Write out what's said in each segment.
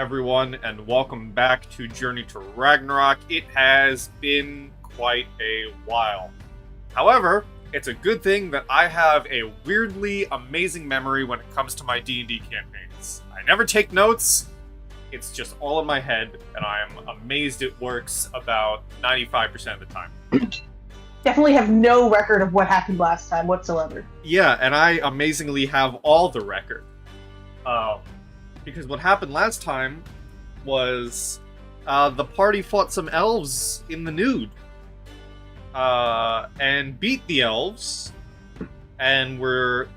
everyone, and welcome back to Journey to Ragnarok. It has been quite a while. However, it's a good thing that I have a weirdly amazing memory when it comes to my D&D campaigns. I never take notes, it's just all in my head, and I am amazed it works about 95% of the time. Definitely have no record of what happened last time whatsoever. Yeah, and I amazingly have all the record. Because what happened last time was the party fought some elves in the nude. And beat the elves, and were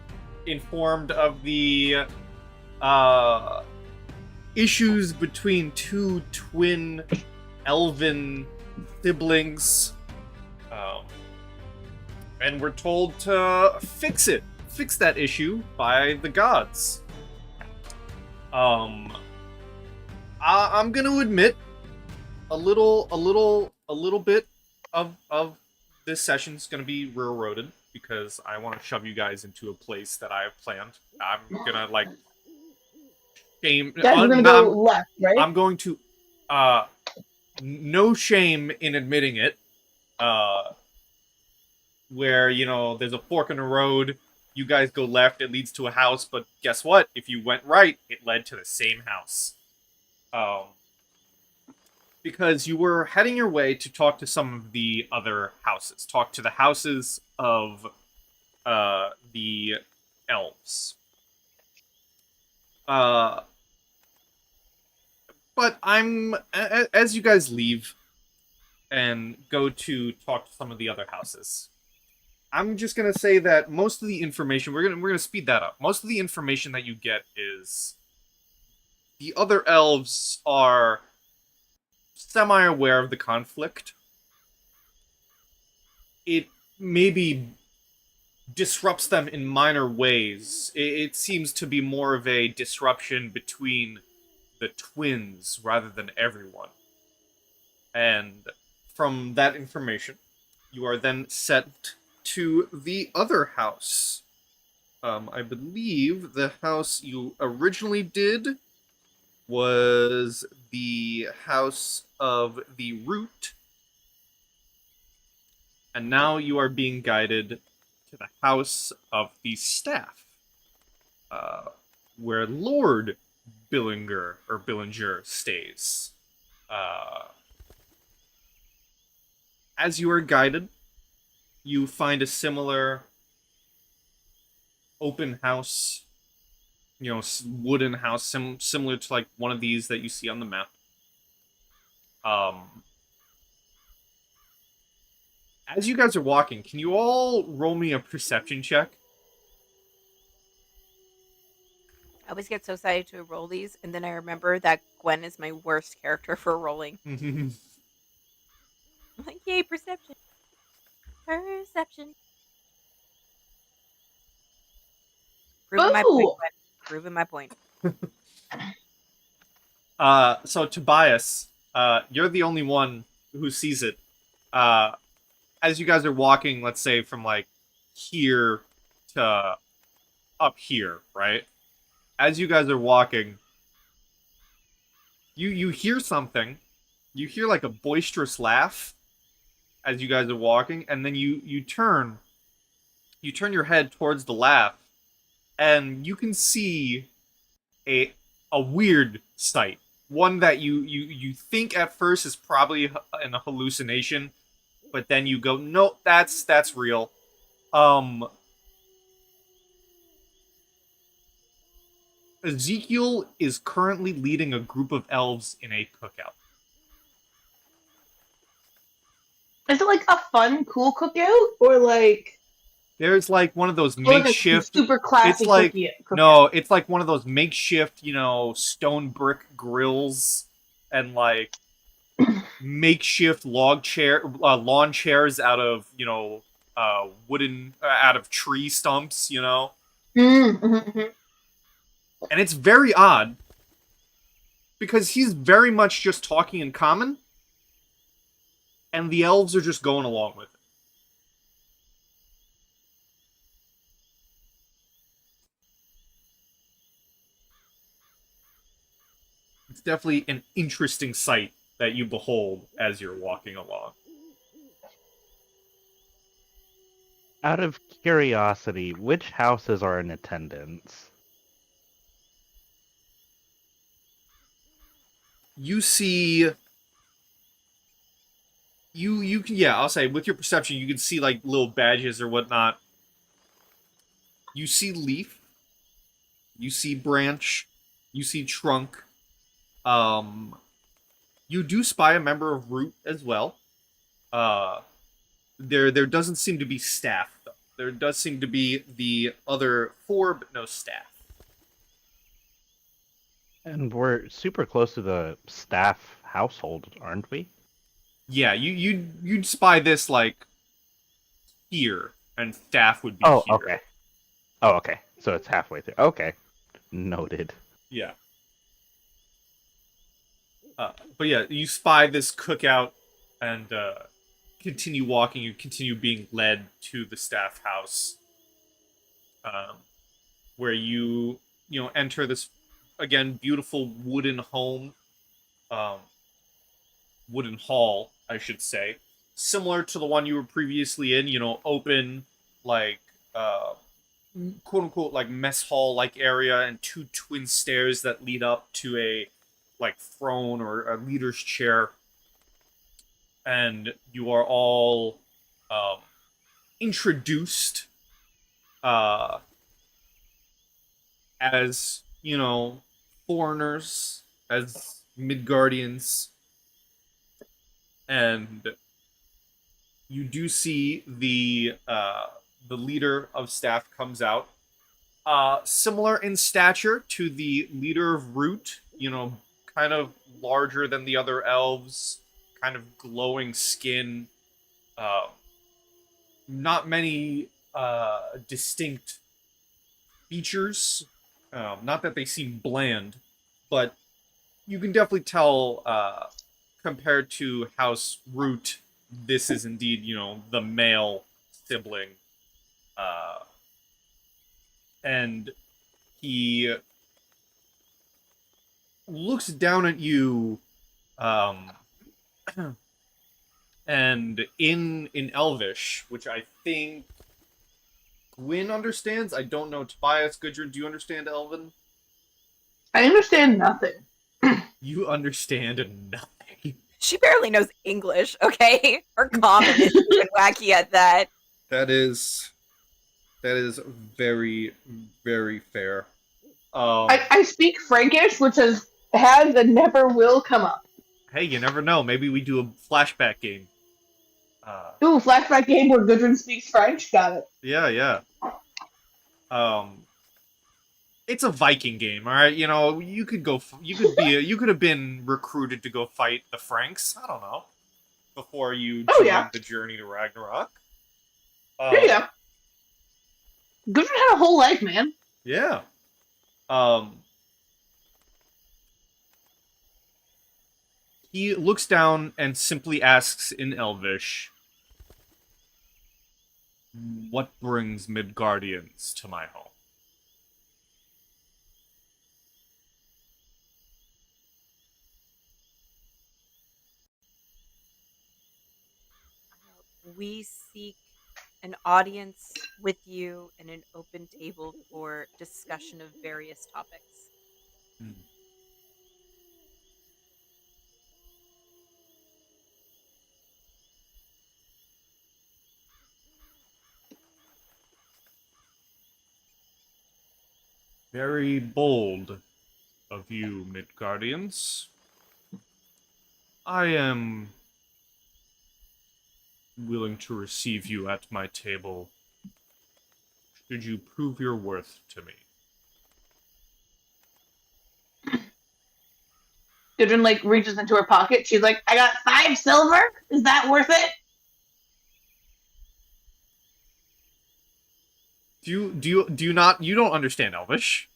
informed of the issues between two twin elven siblings. And we're told to fix that issue by the gods. I'm gonna admit a little bit of this session's gonna be railroaded because I want to shove you guys into a place that I have planned. I'm gonna shame. Guys, we're gonna go left, right? I'm going to no shame in admitting it. Where there's a fork in the road. You guys go left, it leads to a house, but guess what? If you went right, it led to the same house. Because you were heading your way to talk to some of the other houses. Talk to the houses of the elves. But as you guys leave and go to talk to some of the other houses, I'm just gonna say that most of the information we're gonna speed that up. Most of the information that you get is the other elves are semi-aware of the conflict. It maybe disrupts them in minor ways. It seems to be more of a disruption between the twins rather than everyone. And from that information, you are then sent to the other house. I believe the house you originally did was the house of the root. And now you are being guided to the house of the staff. Where Lord Billinger stays. As you are guided, you find a similar open house, wooden house, similar to one of these that you see on the map. As you guys are walking, can you all roll me a perception check? I always get so excited to roll these, and then I remember that Gwen is my worst character for rolling. I'm like, yay, perception. Perception. Proving my point, Gwen. Proving my point. So Tobias, you're the only one who sees it. As you guys are walking, let's say from here to up here, right? As you guys are walking, you hear something. You hear a boisterous laugh as you guys are walking, and then you turn your head towards the laugh, and you can see a weird sight. One that you think at first is probably a hallucination, but then you go, no, that's real. Ezekiel is currently leading a group of elves in a cookout. Is it a fun, cool cookout? Or there's one of those makeshift super classic cookout? No, it's one of those makeshift, stone brick grills and makeshift lawn chairs out of, wooden out of tree stumps, Mm-hmm. And it's very odd because he's very much just talking in common, and the elves are just going along with it. definitely an interesting sight that you behold as you're walking along. Out of curiosity, which houses are in attendance? You see, you can, yeah, I'll say with your perception, you can see like little badges or whatnot. You see Leaf, you see Branch, you see Trunk. You do spy a member of Root as well. There doesn't seem to be staff though. There does seem to be the other four, but no staff. And we're super close to the staff household, aren't we? Yeah, you'd spy this like here, and staff would be Oh, here. okay. Oh, okay. So it's halfway through. Okay. Noted. Yeah. But yeah, you spy this cookout and continue walking. You continue being led to the staff house, where you enter this again beautiful wooden home, wooden hall, I should say, similar to the one you were previously in. Open like quote unquote like mess hall like area and two twin stairs that lead up to a like throne or a leader's chair, and you are all introduced as foreigners, as Midgardians, and you do see the leader of staff comes out, similar in stature to the leader of Root. Kind of larger than the other elves, kind of glowing skin. Not many distinct features. Not that they seem bland, but you can definitely tell, compared to House Root, this is indeed, the male sibling. And he looks down at you, and in Elvish, which I think Gwyn understands. I don't know Tobias. Gudrun, do you understand Elven? I understand nothing. You understand nothing. She barely knows English, okay? Her common is even wacky at that. That is very, very fair. I speak Frankish, which has and never will come up. Hey, you never know. Maybe we do a flashback game. Ooh, flashback game where Gudrun speaks French. Got it. Yeah. It's a Viking game, all right. You could go. You could have been recruited to go fight the Franks. I don't know. Before you joined the journey to Ragnarok. Yeah. Gudrun had a whole life, man. Yeah. He looks down and simply asks in Elvish, "What brings Midgardians to my home?" We seek an audience with you and an open table for discussion of various topics. Very bold of you, Midgardians. I am willing to receive you at my table should you prove your worth to me. Gudrun reaches into her pocket. She's like, "I got 5 silver. Is that worth it?" Do you not? You don't understand Elvish.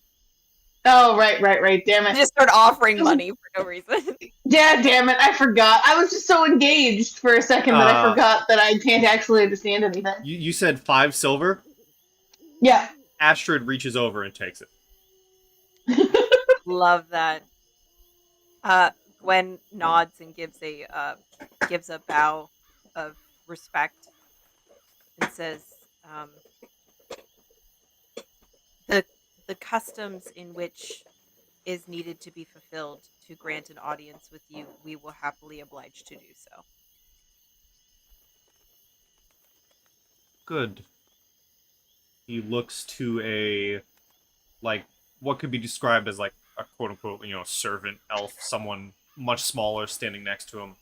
Oh, right. Damn I it. just start offering money for no reason. Yeah, damn it. I forgot. I was just so engaged for a second that I forgot that I can't actually understand anything. You said 5 silver? Yeah. Astrid reaches over and takes it. Love that. Gwen nods and gives a bow of respect and says, um, "the the customs in which is needed to be fulfilled to grant an audience with you, we will happily oblige to do so." Good. He looks to a, like, what could be described as like a quote unquote, servant elf, someone much smaller standing next to him.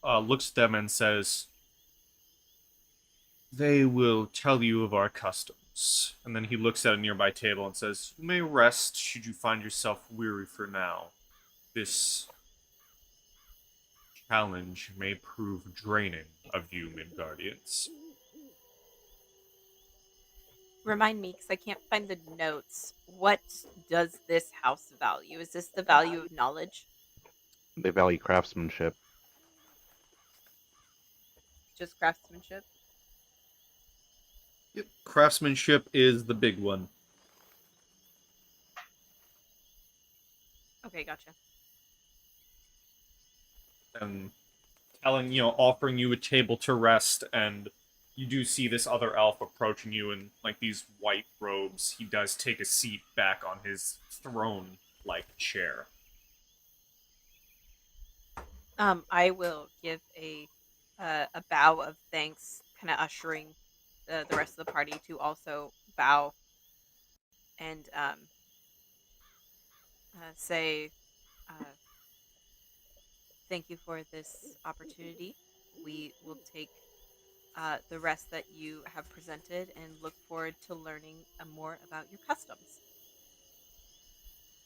Looks at them and says, "They will tell you of our customs." And then he looks at a nearby table and says, "You may rest should you find yourself weary for now. This challenge may prove draining of you, Midgardians." Remind me, because I can't find the notes. What does this house value? Is this the value of knowledge? They value craftsmanship. Just craftsmanship? Yep. Craftsmanship is the big one. Okay, gotcha. And offering you a table to rest, and you do see this other elf approaching you in like these white robes. He does take a seat back on his throne-like chair. I will give a bow of thanks, kind of ushering the rest of the party to also bow and say thank you for this opportunity. We will take the rest that you have presented and look forward to learning more about your customs.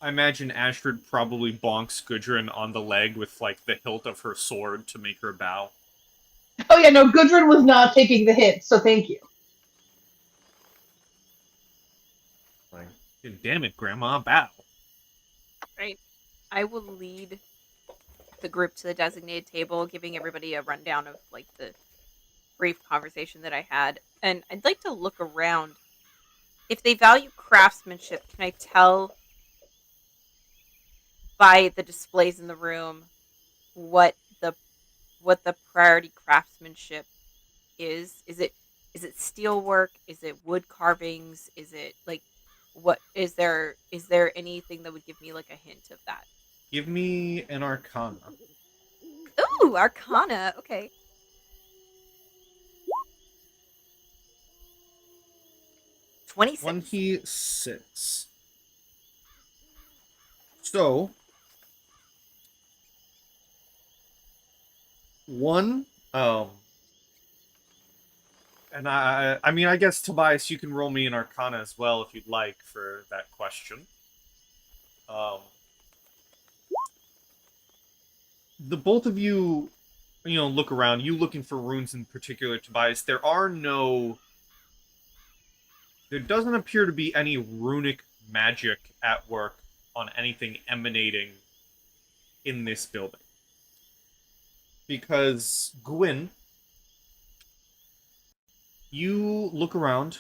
I imagine Astrid probably bonks Gudrun on the leg with like the hilt of her sword to make her bow. Oh yeah, no, Gudrun was not taking the hit, so thank you. Like, damn it, Grandma, bow. Right. I will lead the group to the designated table, giving everybody a rundown of like the brief conversation that I had. And I'd like to look around. If they value craftsmanship, can I tell by the displays in the room what the priority craftsmanship is? Is it steel work? Is it wood carvings? Is it like what is there anything that would give me like a hint of that? Give me an Arcana. Ooh, Arcana. Okay. 26. 26. So, one, and I mean, I guess Tobias, you can roll me an Arcana as well if you'd like for that question. The both of you, look around. You looking for runes in particular, Tobias. There doesn't appear to be any runic magic at work on anything emanating in this building. Because, Gwyn, you look around.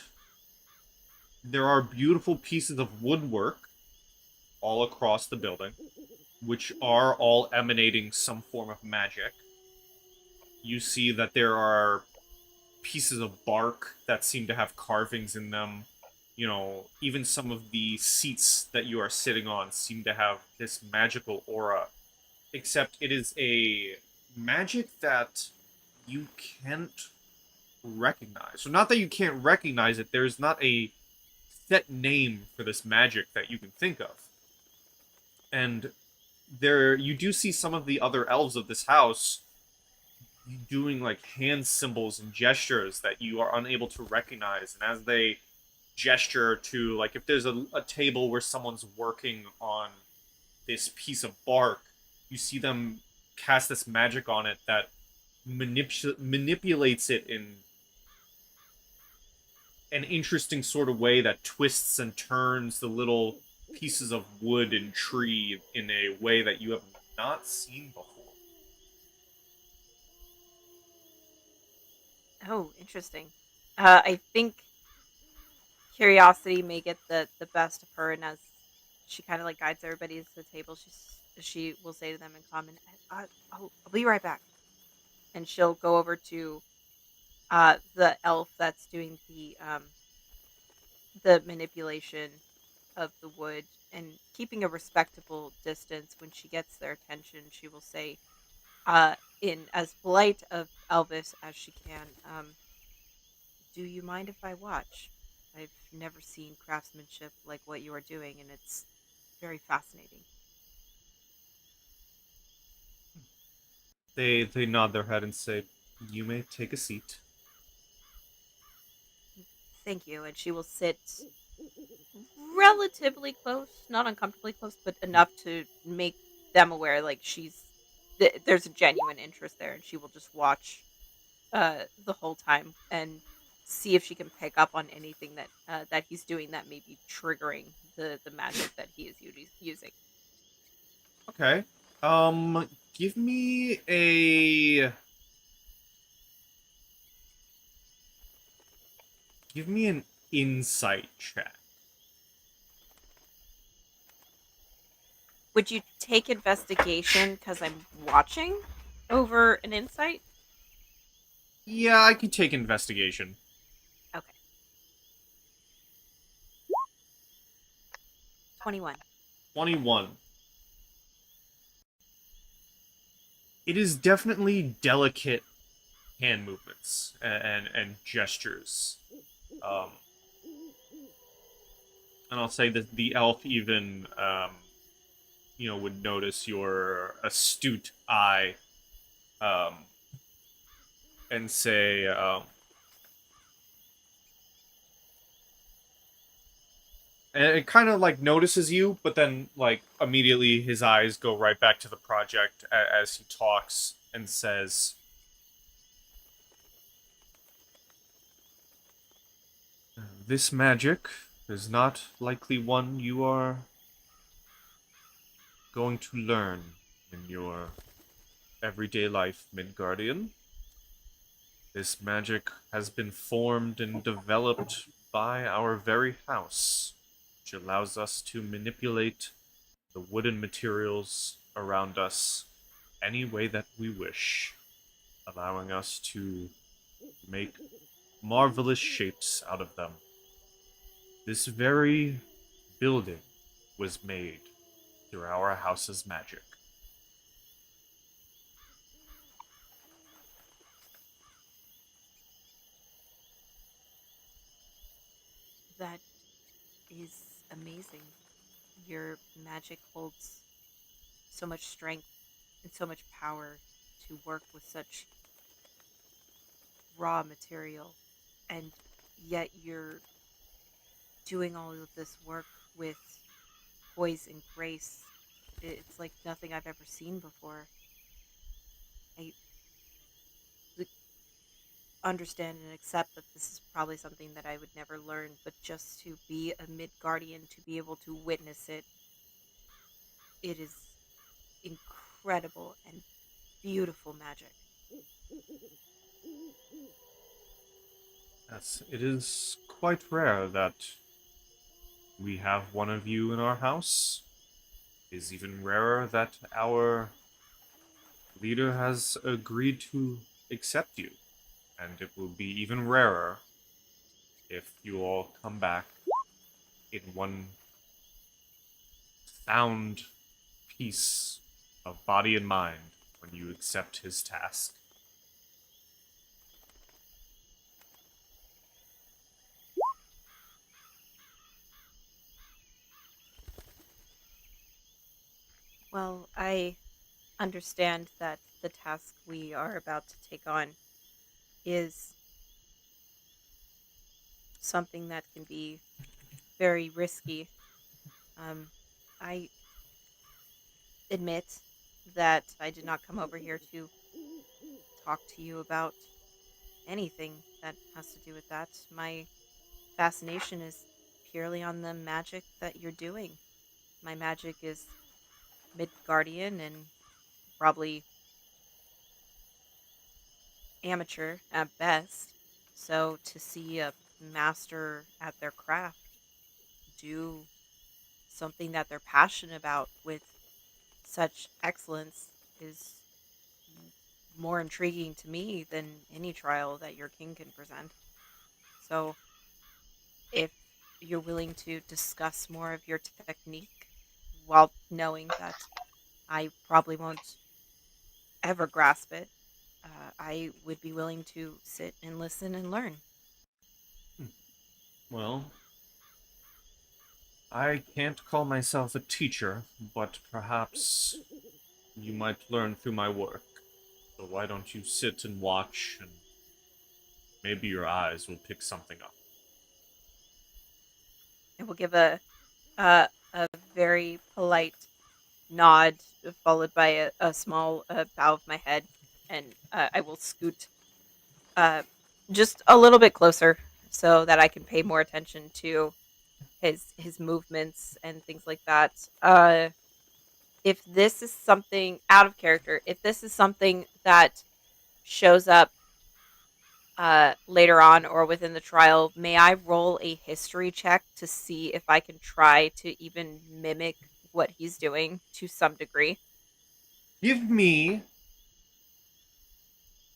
There are beautiful pieces of woodwork all across the building, which are all emanating some form of magic. You see that there are pieces of bark that seem to have carvings in them. Even some of the seats that you are sitting on seem to have this magical aura. Except it is a magic that you can't recognize. So not that you can't recognize it, there's not a set name for this magic that you can think of. And you do see some of the other elves of this house doing like hand symbols and gestures that you are unable to recognize. And as they gesture to, like, if there's a table where someone's working on this piece of bark, you see them cast this magic on it that manipulates it in an interesting sort of way that twists and turns the little pieces of wood and tree in a way that you have not seen before. Oh, interesting. I think curiosity may get the best of her, and as she kind of like guides everybody to the table. She will say to them in common, I'll be right back," and she'll go over to the elf that's doing the manipulation of the wood, and keeping a respectable distance. When she gets their attention, she will say, in as polite of Elvis as she can, "Do you mind if I watch? I've never seen craftsmanship like what you are doing, and it's very fascinating." They nod their head and say, "You may take a seat." "Thank you," and she will sit relatively close, not uncomfortably close, but enough to make them aware, like there's a genuine interest there, and she will just watch the whole time and see if she can pick up on anything that he's doing that may be triggering the magic that he is using. Okay. Um, give me a give me an insight check. Would you take investigation because I'm watching over an insight? Yeah, I could take investigation. Okay. 21. 21. It is definitely delicate hand movements and gestures. Um, and I'll say that the elf even, would notice your astute eye, um, and say, and it kind of like notices you, but then like immediately his eyes go right back to the project as he talks and says, "This magic is not likely one you are going to learn in your everyday life, Midgardian. This magic has been formed and developed by our very house, which allows us to manipulate the wooden materials around us any way that we wish, allowing us to make marvelous shapes out of them. This very building was made through our house's magic." That is amazing. Your magic holds so much strength and so much power to work with such raw material, and yet you're doing all of this work with poise and grace. It's like nothing I've ever seen before. I like, understand and accept that this is probably something that I would never learn, but just to be a mid guardian, to be able to witness it, it is incredible and beautiful magic. Yes, it is quite rare that we have one of you in our house. It is even rarer that our leader has agreed to accept you. And it will be even rarer if you all come back in one sound peace of body and mind when you accept his task. Well, I understand that the task we are about to take on is something that can be very risky. Um, I admit that I did not come over here to talk to you about anything that has to do with that. My fascination is purely on the magic that you're doing. My magic is Midgardian and probably amateur at best. So to see a master at their craft do something that they're passionate about with such excellence is more intriguing to me than any trial that your king can present. So, if you're willing to discuss more of your technique while knowing that I probably won't ever grasp it, I would be willing to sit and listen and learn. Well, I can't call myself a teacher, but perhaps you might learn through my work. So why don't you sit and watch, and maybe your eyes will pick something up. I will give a very polite nod, followed by a small bow of my head, and I will scoot uh, just a little bit closer so that I can pay more attention to his movements and things like that. If this is something out of character, if this is something that shows up later on or within the trial, may I roll a history check to see if I can try to even mimic what he's doing to some degree? Give me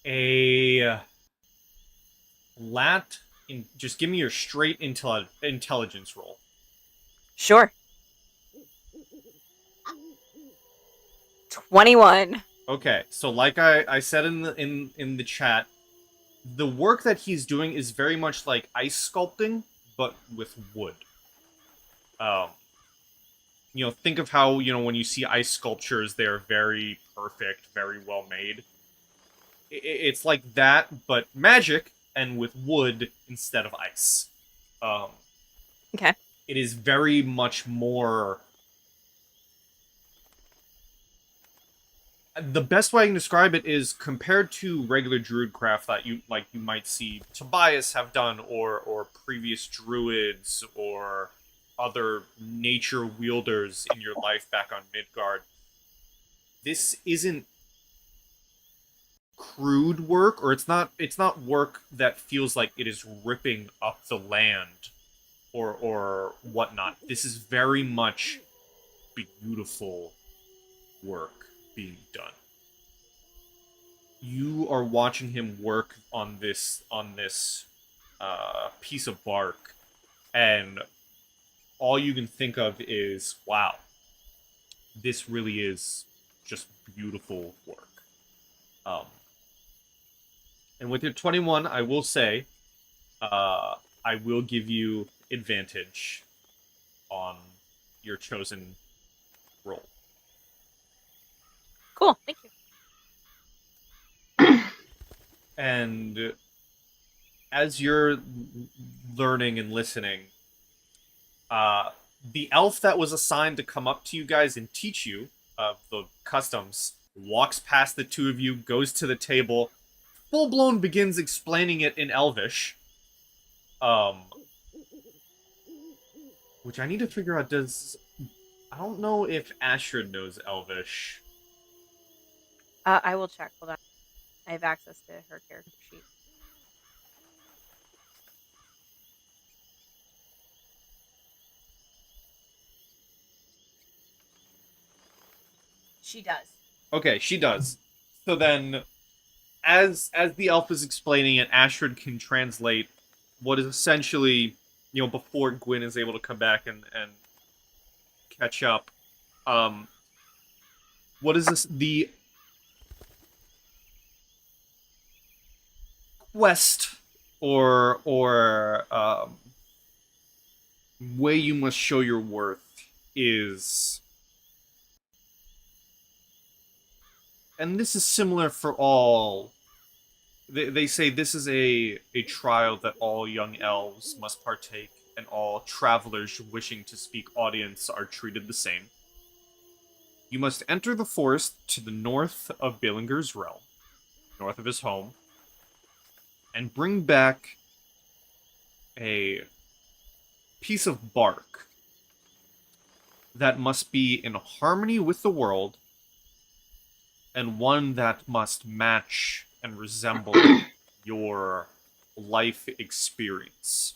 a just give me your straight intelligence roll. Sure. 21. Okay, so like I said in the chat, the work that he's doing is very much like ice sculpting, but with wood. Um, think of how, when you see ice sculptures, they're very perfect, very well made. It's like that, but magic and with wood instead of ice. Okay. It is very much more. The best way I can describe it is compared to regular druidcraft that you might see Tobias have done, or previous druids, or other nature wielders in your life back on Midgard. This isn't crude work, or it's not work that feels like it is ripping up the land or whatnot. This is very much beautiful work being done. You are watching him work on this piece of bark, and all you can think of is, wow, this really is just beautiful work. And with your 21, I will say, I will give you advantage on your chosen roll. Cool. Thank you. And as you're learning and listening, the elf that was assigned to come up to you guys and teach you the customs walks past the two of you, goes to the table, full-blown begins explaining it in Elvish. Which I need to figure out, I don't know if Astrid knows Elvish. I will check. Hold on. I have access to her character sheet. She does. Okay, she does. So then, as the elf is explaining it, Astrid can translate what is essentially, before Gwyn is able to come back and catch up. What is this? The quest or way you must show your worth is, and this is similar for all. They say this is a trial that all young elves must partake, and all travelers wishing to speak audience are treated the same. You must enter the forest to the north of Billinger's realm, north of his home, and bring back a piece of bark that must be in harmony with the world, and one that must match and resemble your life experience.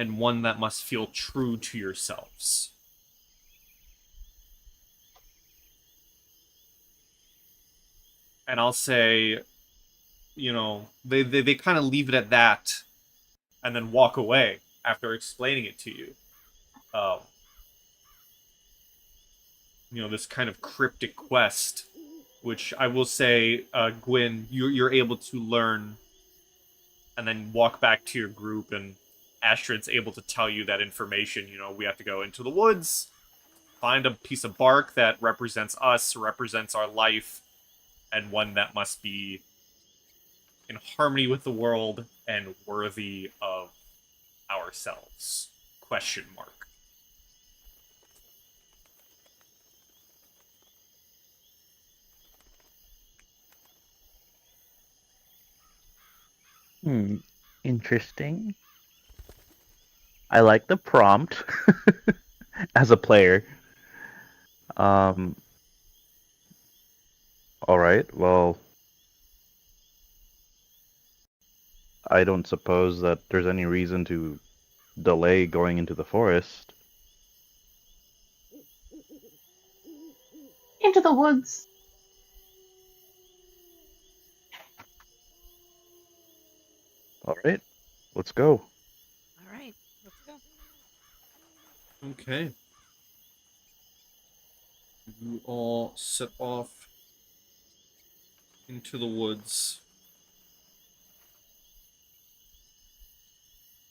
and one that must feel true to yourselves. And I'll say, they kind of leave it at that, and then walk away after explaining it to you. This kind of cryptic quest, which I will say, Gwyn, you're able to learn, and then walk back to your group, and Astrid's able to tell you that information. We have to go into the woods, find a piece of bark that represents us, represents our life, and one that must be in harmony with the world and worthy of ourselves. Question mark. Interesting. I like the prompt as a player. All right. Well, I don't suppose that there's any reason to delay going into the forest. Into the woods. All right. Let's go. All right, let's go. Okay. You all set off into the woods.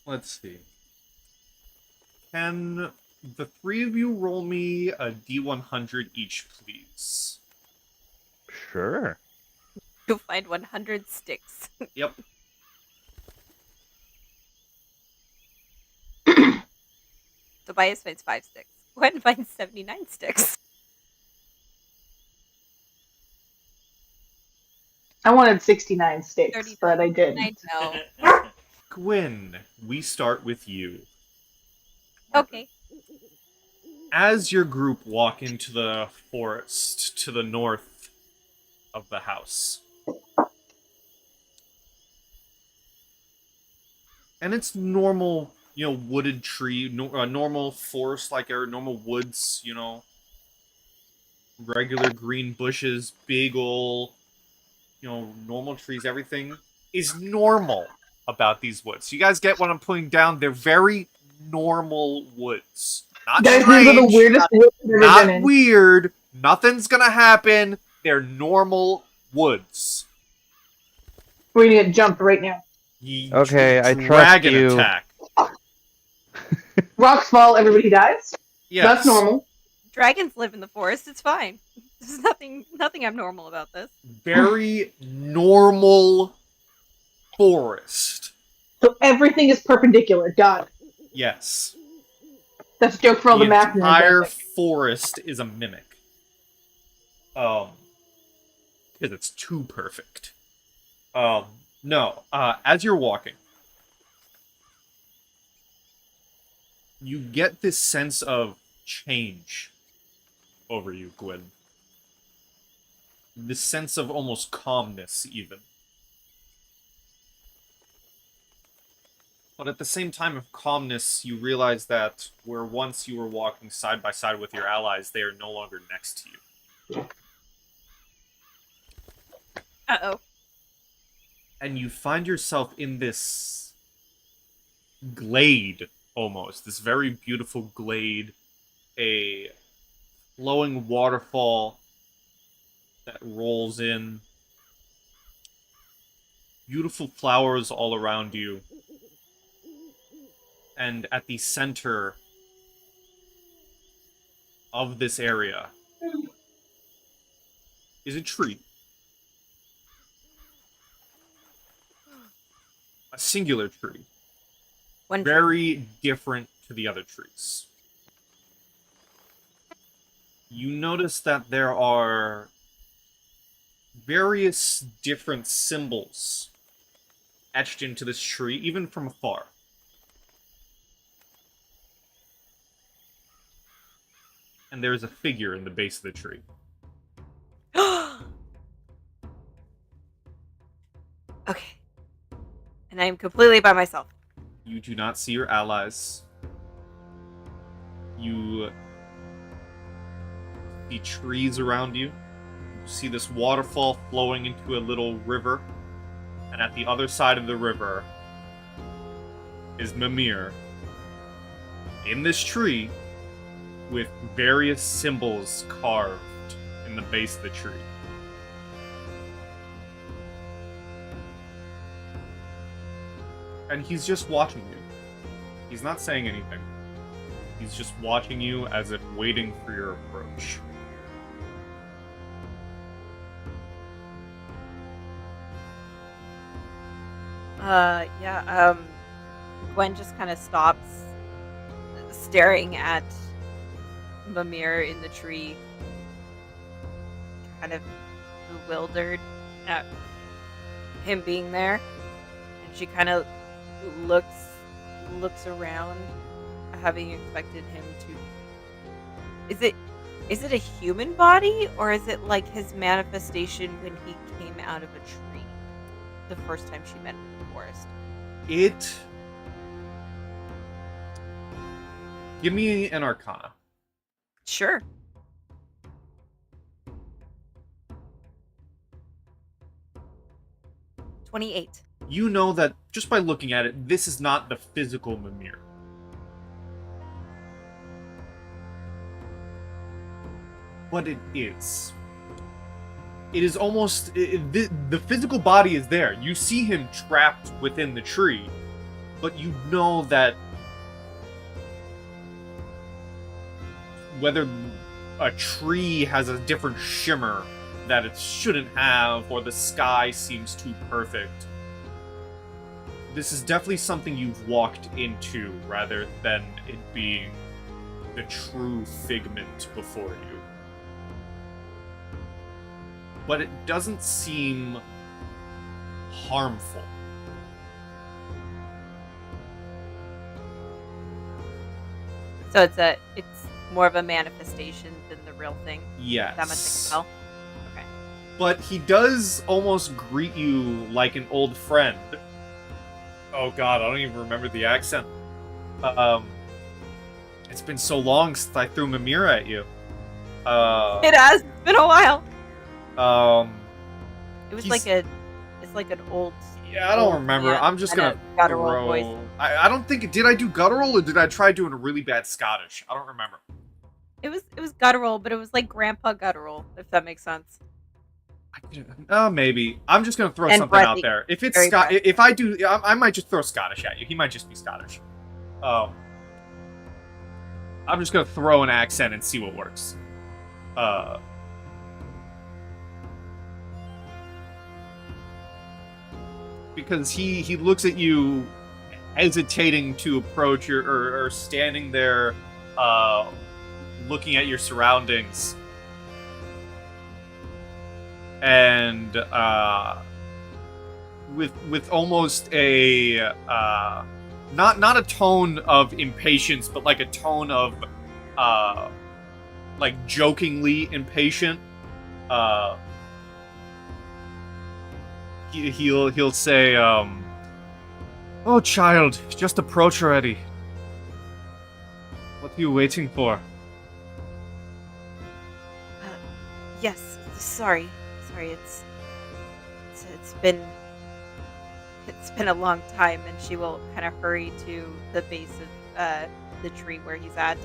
Let's see. Can the three of you roll me a D100 each, please? Sure. You'll find 100 sticks. Yep. Tobias finds 5 sticks. Gwen finds 79 sticks. I wanted 69 sticks, 39. but I didn't. I know. Gwyn, we start with you. Okay. As your group walk into the forest to the north of the house, and it's normal, wooded tree, normal forest, like our normal woods, regular green bushes, big ol', normal trees, everything is normal about these woods. You guys get what I'm putting down? They're very normal woods. Not Guys, strange, these are the weirdest woods I've ever not been in. weird, nothing's gonna happen. They're normal woods. We're gonna get jumped right now. Okay, I trust Dragon you. attack. Rocks fall, everybody dies. Yes. That's normal. Dragons live in the forest. It's fine. There's nothing abnormal about this. Very normal forest. So everything is perpendicular. Got it. Yes. That's a joke for all the math nerds. The entire forest is a mimic. Because it's too perfect. No. As you're walking, you get this sense of change over you, Gwyn. This sense of almost calmness, even. But at the same time of calmness, you realize that where once you were walking side by side with your allies, they are no longer next to you. Uh-oh. And you find yourself in this glade, almost. This very beautiful glade. A flowing waterfall that rolls in. Beautiful flowers all around you. And at the center of this area is a tree. A singular tree. One tree. Very different to the other trees. You notice that there are various different symbols etched into this tree, even from afar. And there's a figure in the base of the tree. Okay. And I'm completely by myself. You do not see your allies. You see trees around you. You see this waterfall flowing into a little river. And at the other side of the river is Mimir in this tree with various symbols carved in the base of the tree. And he's just watching you. He's not saying anything. He's just watching you as if waiting for your approach. Gwen just kind of stops staring at Mimir in the tree, kind of bewildered at him being there, and she kind of looks around, having expected him to. Is it a human body, or is it like his manifestation when he came out of a tree the first time she met him in the forest? Give me an Arcana. Sure. $28. You know that just by looking at it, this is not the physical Mimir. But it is. It is almost... the physical body is there. You see him trapped within the tree, but you know that whether a tree has a different shimmer that it shouldn't have, or the sky seems too perfect, this is definitely something you've walked into rather than it being the true figment before you. But it doesn't seem harmful. So it's more of a manifestation than the real thing. Yes. That much I can tell. Okay. But he does almost greet you like an old friend. Oh god, I don't even remember the accent. It's been so long since I threw Mimir at you. It has been a while. It was it's like an old. Yeah, I don't remember. Yeah, I'm just gonna guttural throw. voice. I don't think. Did I do guttural or did I try doing a really bad Scottish? I don't remember. It was guttural, but it was like grandpa guttural, if that makes sense. Maybe. I'm just gonna throw And something out breathy. there. If it's Very breathy. if I do, I might just throw Scottish at you. He might just be Scottish. I'm just gonna throw an accent and see what works. Because he looks at you, hesitating to approach or standing there, looking at your surroundings, and with almost a not a tone of impatience, but like a tone of like jokingly impatient. He'll say, "Oh, child, just approach already. What are you waiting for?" Yes. Sorry. It's been a long time, and she will kind of hurry to the base of the tree where he's at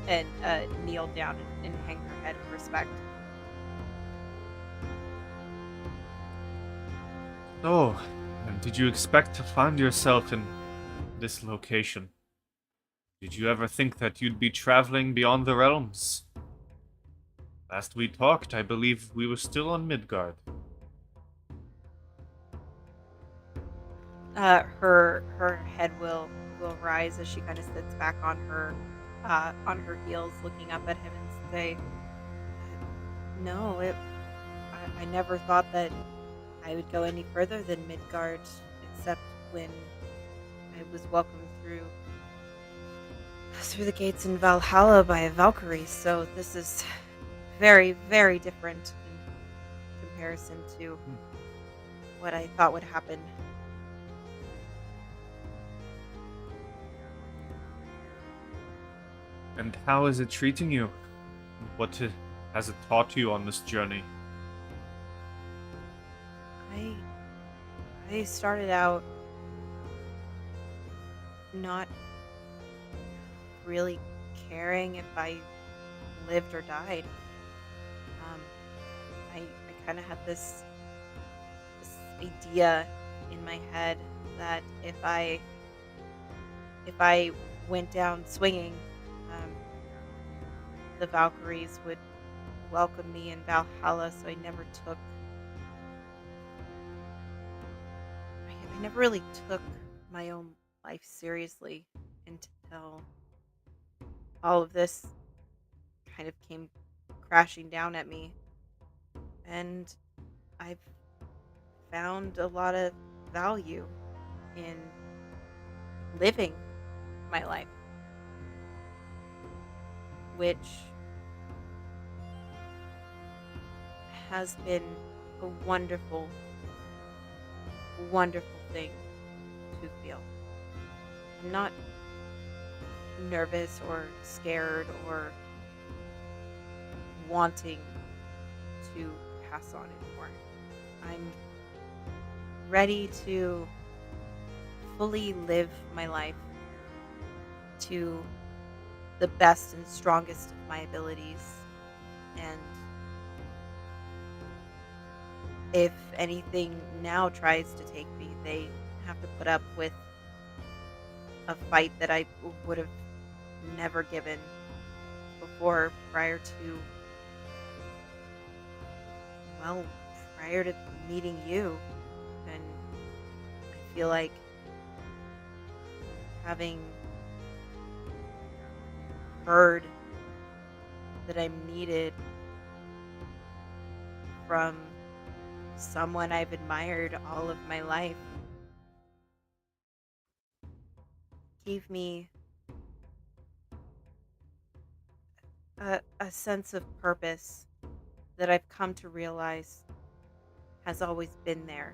and kneel down and hang her head in respect. Oh, and did you expect to find yourself in this location? Did you ever think that you'd be traveling beyond the realms? Last we talked, I believe we were still on Midgard. Her head will rise as she kind of sits back on her heels, looking up at him and say, "No, I never thought that I would go any further than Midgard, except when I was welcomed through the gates in Valhalla by a Valkyrie. So this is very, very different in comparison to what I thought would happen." And how is it treating you? Has it taught you on this journey? I started out not really caring if I lived or died. I kind of had this idea in my head that if I went down swinging, the Valkyries would welcome me in Valhalla. So I never really took my own life seriously until all of this kind of came crashing down at me. And I've found a lot of value in living my life, which has been a wonderful, wonderful thing to feel. I'm not nervous or scared or wanting to pass on anymore. I'm ready to fully live my life to the best and strongest of my abilities. And if anything now tries to take me, they have to put up with a fight that I would have never given before, prior to meeting you. And I feel like having heard that I'm needed from someone I've admired all of my life gave me a sense of purpose that I've come to realize has always been there,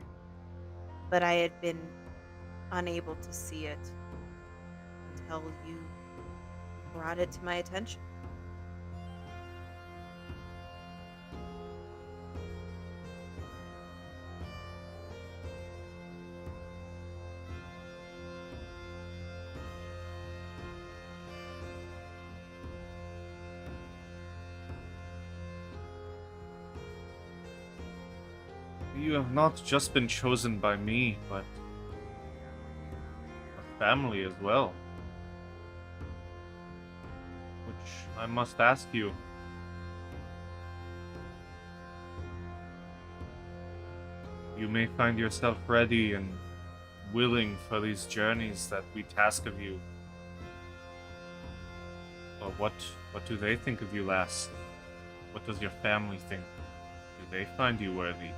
but I had been unable to see it until you brought it to my attention. You have not just been chosen by me, but a family as well. Which I must ask you. You may find yourself ready and willing for these journeys that we task of you. But what do they think of you, lass? What does your family think? Do they find you worthy?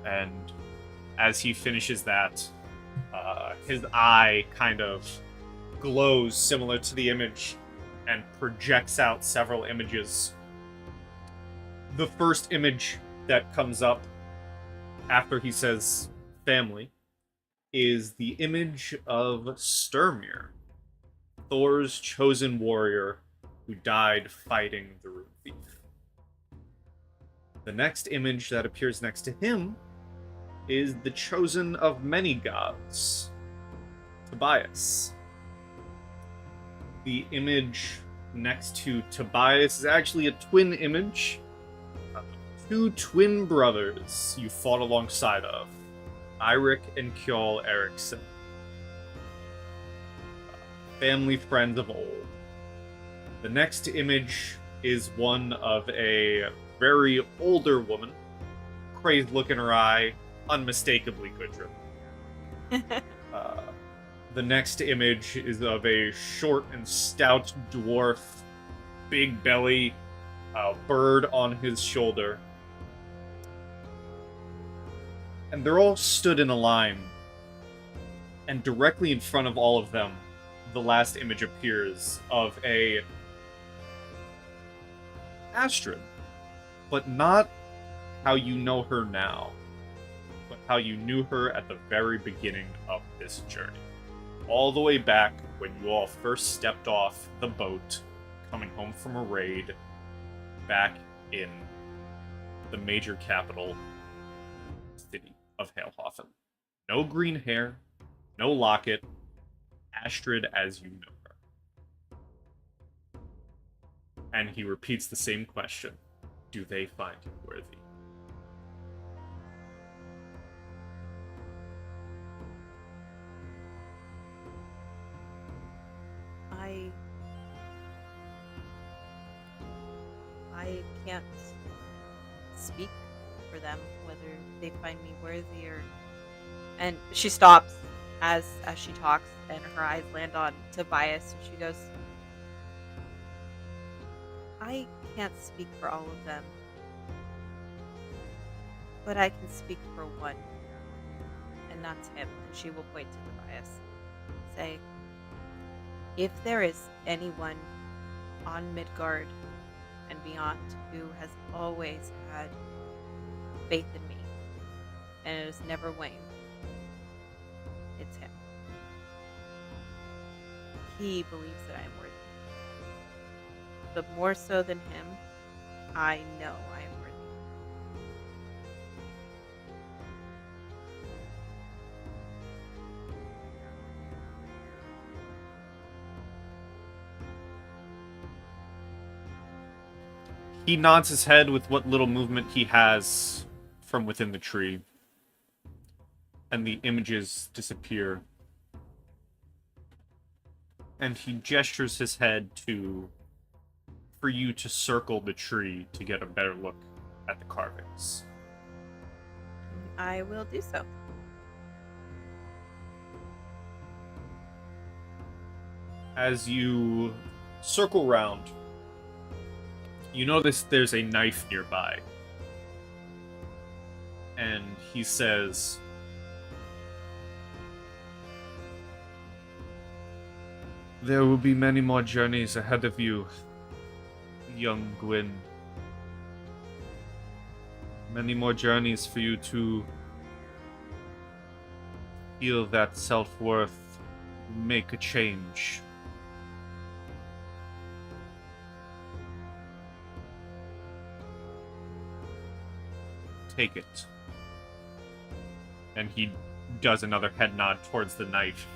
And as he finishes that, his eye kind of glows similar to the image and projects out several images. The first image that comes up after he says family is the image of Sturmir, Thor's chosen warrior who died fighting the Rune Thief. The next image that appears next to him is the chosen of many gods, Tobias. The image next to Tobias is actually a twin image. Two twin brothers you fought alongside of, Eirik and Kjol Eriksson. Family friends of old. The next image is one of a very older woman, crazed look in her eye, unmistakably Gudrun. The next image is of a short and stout dwarf, big belly, bird on his shoulder. And they're all stood in a line. And directly in front of all of them, the last image appears of a Astrid. But not how you know her now, but how you knew her at the very beginning of this journey. All the way back when you all first stepped off the boat coming home from a raid back in the major capital city of Hailhofen. No green hair, no locket, Astrid as you know her. And he repeats the same question. Do they find you worthy? I can't speak for them, whether they find me worthy or... And she stops as she talks, and her eyes land on Tobias, and she goes, I can't speak for all of them, but I can speak for one, and that's him. And she will point to Tobias. Say, if there is anyone on Midgard and beyond who has always had faith in me, and it has never waned, it's him. He believes that I am worthy. But more so than him, I know I am worthy. He nods his head with what little movement he has from within the tree. And the images disappear. And he gestures his head for you to circle the tree to get a better look at the carvings. I will do so. As you circle round, you notice there's a knife nearby. And he says, there will be many more journeys ahead of you, young Gwyn. Many more journeys for you to feel that self-worth, make a change. Take it. And he does another head nod towards the knife,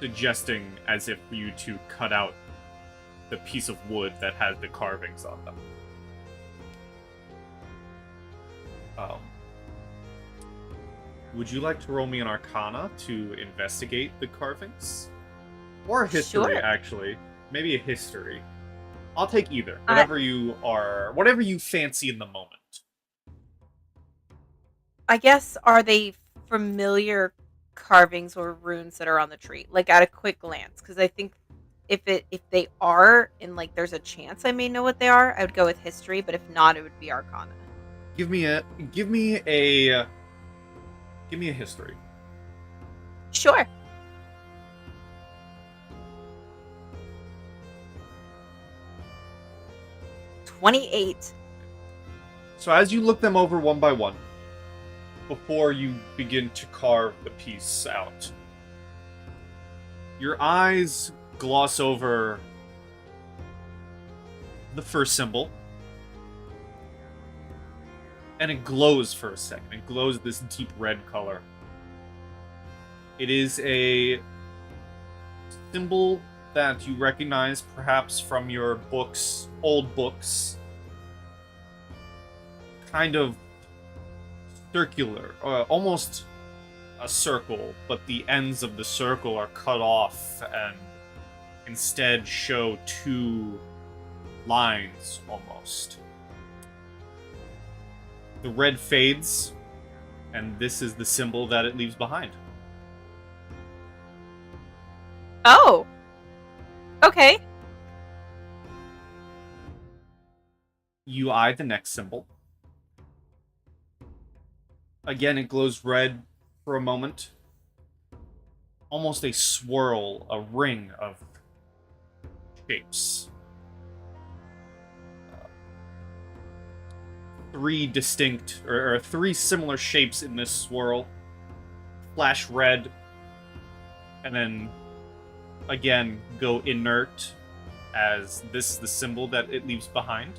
suggesting as if for you to cut out the piece of wood that has the carvings on them. Would you like to roll me an Arcana to investigate the carvings? Or a history, Sure. actually. Maybe a history. I'll take either. Whatever you fancy in the moment. I guess, are they familiar carvings or runes that are on the tree? Like, at a quick glance, because I think if they are, and like there's a chance I may know what they are, I would go with history, but if not, it would be Arcana. Give me a history. Sure. $28. So as you look them over one by one, before you begin to carve the piece out, your eyes gloss over the first symbol, and it glows for a second. It glows this deep red color. It is a symbol that you recognize perhaps from your books, old books. Kind of circular, almost a circle, but the ends of the circle are cut off and instead show two lines almost. The red fades, and this is the symbol that it leaves behind. Oh. Okay. You eye the next symbol. Again, it glows red for a moment. Almost a swirl, a ring of shapes. Three distinct, or three similar shapes in this swirl. Flash red, and then again, go inert, as this is the symbol that it leaves behind.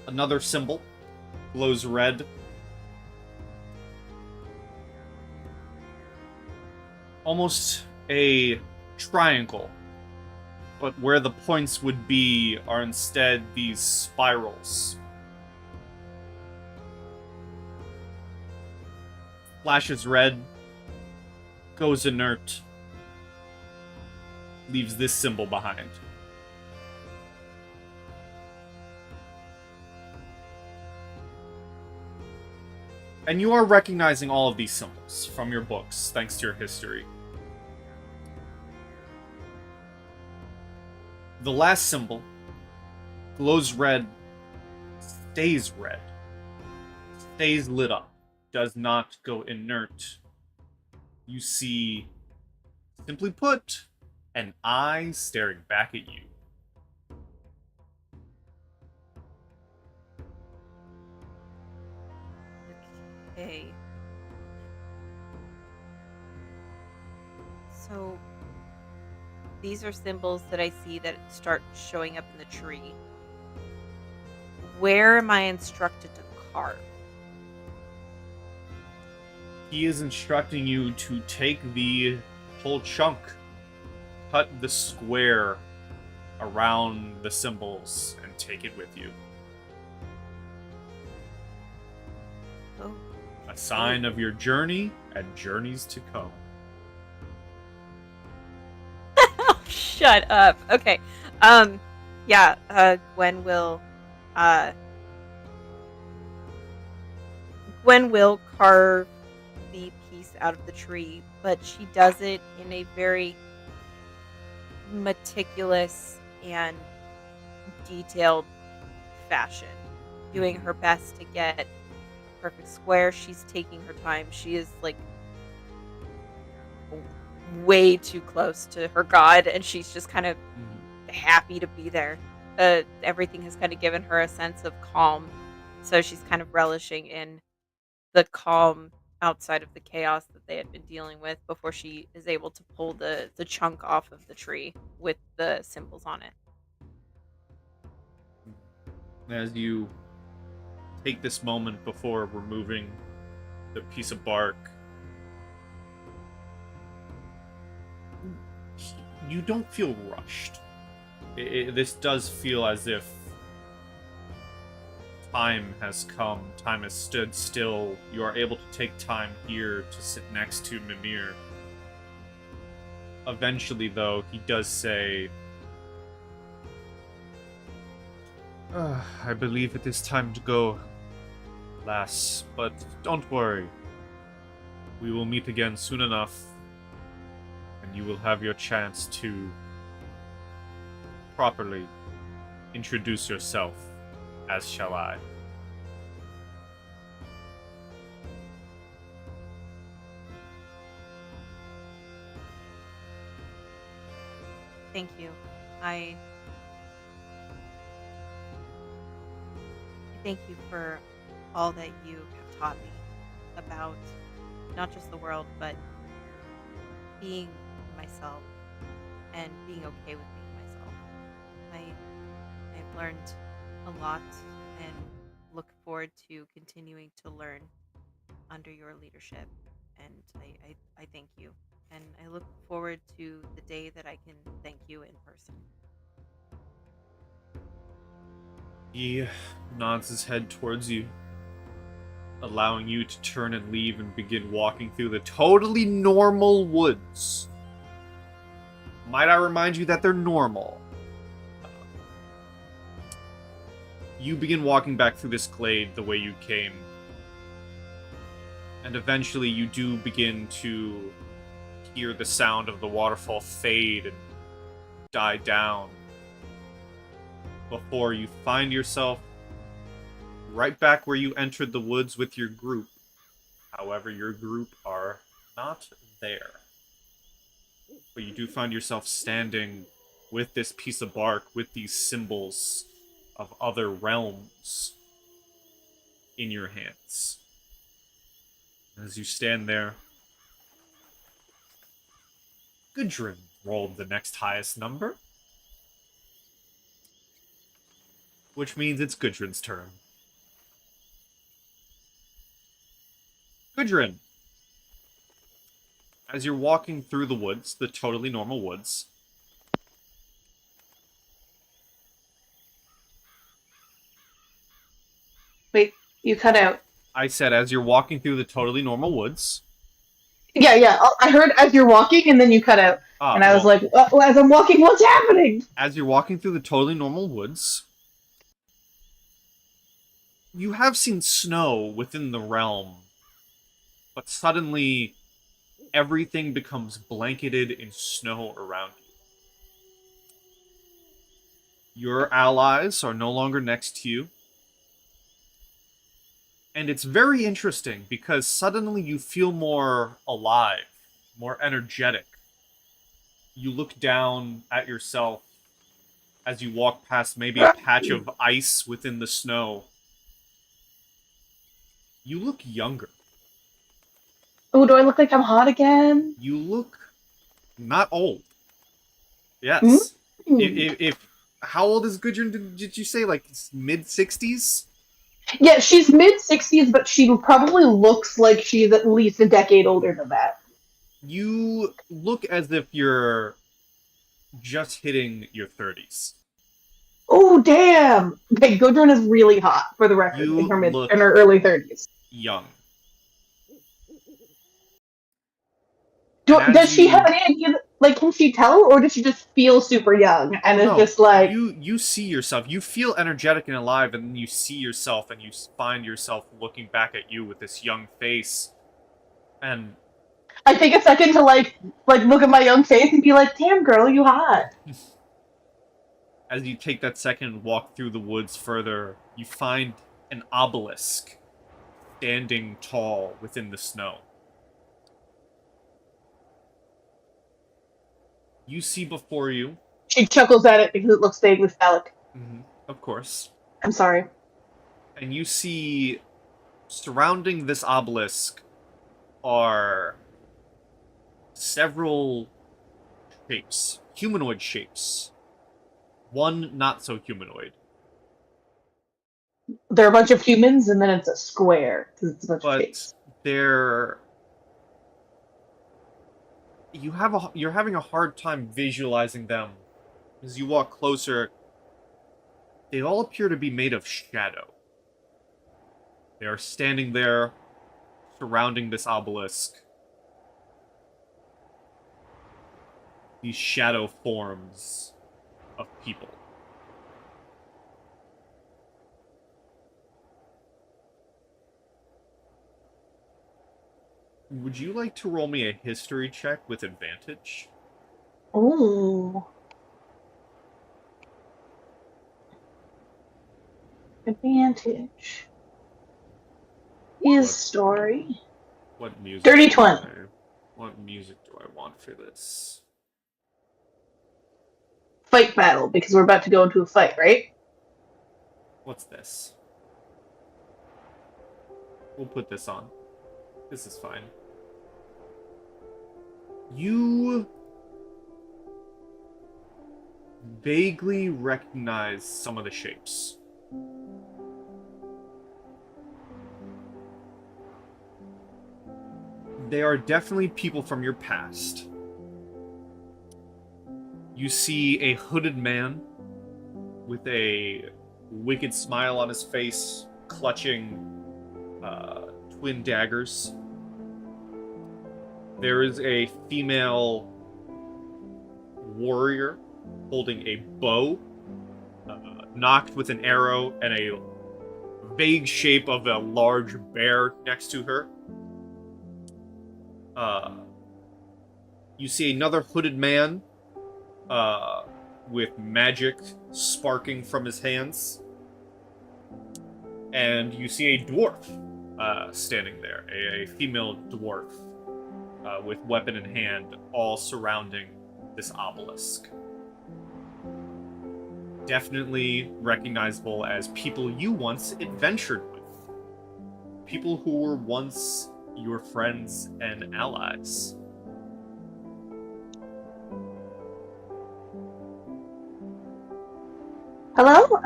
Another symbol glows red. Almost a triangle, but where the points would be are instead these spirals. Flashes red, goes inert, leaves this symbol behind. And you are recognizing all of these symbols from your books, thanks to your history. The last symbol glows red, stays red, stays lit up, does not go inert. You see, simply put, an eye staring back at you. Okay. So these are symbols that I see that start showing up in the tree. Where am I instructed to carve? He is instructing you to take the whole chunk, cut the square around the symbols, and take it with you. Oh. A sign of your journey and journeys to come. Shut up. Okay. Gwen will carve the piece out of the tree, but she does it in a very meticulous and detailed fashion, doing her best to get a perfect square. She's taking her time. She is like way too close to her god, and she's just kind of happy to be there. Everything has kind of given her a sense of calm, so she's kind of relishing in the calm outside of the chaos that they had been dealing with before she is able to pull the chunk off of the tree with the symbols on it. As you take this moment before removing the piece of bark, you don't feel rushed. This does feel as if time has come, time has stood still. You are able to take time here to sit next to Mimir. Eventually, though, he does say, I believe it is time to go, lass, but don't worry. We will meet again soon enough, and you will have your chance to properly introduce yourself, as shall I. Thank you. I thank you for all that you have taught me about not just the world, but being myself and being okay with being myself. I've learned a lot and look forward to continuing to learn under your leadership. And I thank you. And I look forward to the day that I can thank you in person. He nods his head towards you, allowing you to turn and leave and begin walking through the totally normal woods. Might I remind you that they're normal? You begin walking back through this glade the way you came. And eventually you do begin to hear the sound of the waterfall fade and die down, before you find yourself right back where you entered the woods with your group. However, your group are not there. But you do find yourself standing with this piece of bark, with these symbols of other realms in your hands. As you stand there, Gudrun rolled the next highest number, which means it's Gudrun's turn. Gudrun, as you're walking through the woods, the totally normal woods, Wait, you cut out. I said as you're walking through the totally normal woods. Yeah. I heard as you're walking, and then you cut out. And I was like, as I'm walking, what's happening? As you're walking through the totally normal woods, you have seen snow within the realm, but suddenly everything becomes blanketed in snow around you. Your allies are no longer next to you. And it's very interesting because suddenly you feel more alive, more energetic. You look down at yourself as you walk past maybe a patch of ice within the snow. You look younger. Oh, do I look like I'm hot again? You look not old. Yes. If how old is Gudrun? Did you say like mid-60s? Yeah, she's mid-60s, but she probably looks like she's at least a decade older than that. You look as if you're just hitting your 30s. Oh, damn! Okay, Gudrun is really hot, for the record, You in her early 30s. Young. Does she have any idea, like, can she tell, or does she just feel super young, and it's just like... You see yourself, you feel energetic and alive, and then you see yourself, and you find yourself looking back at you with this young face, and... I take a second to, like look at my young face and be like, damn, girl, you hot. As you take that second and walk through the woods further, you find an obelisk standing tall within the snow. You see before you... She chuckles at it because it looks vaguely phallic. Mm-hmm, of course. I'm sorry. And you see, surrounding this obelisk are several shapes. Humanoid shapes. One not so humanoid. There are a bunch of humans, and then it's a square, because it's a bunch of shapes. They're... You're having a hard time visualizing them. As you walk closer, they all appear to be made of shadow. They are standing there, surrounding this obelisk. These shadow forms of people. Would you like to roll me a history check with advantage? Ooh. Advantage. His story. What music? Dirty 20. What music do I want for this? Fight battle, because we're about to go into a fight, right? What's this? We'll put this on. This is fine. You vaguely recognize some of the shapes. They are definitely people from your past. You see a hooded man with a wicked smile on his face, clutching twin daggers. There is a female warrior holding a bow, nocked with an arrow, and a vague shape of a large bear next to her. You see another hooded man with magic sparking from his hands. And you see a dwarf standing there, a female dwarf with weapon in hand, all surrounding this obelisk. definitely recognizable as people you once adventured with. People who were once your friends and allies. Hello?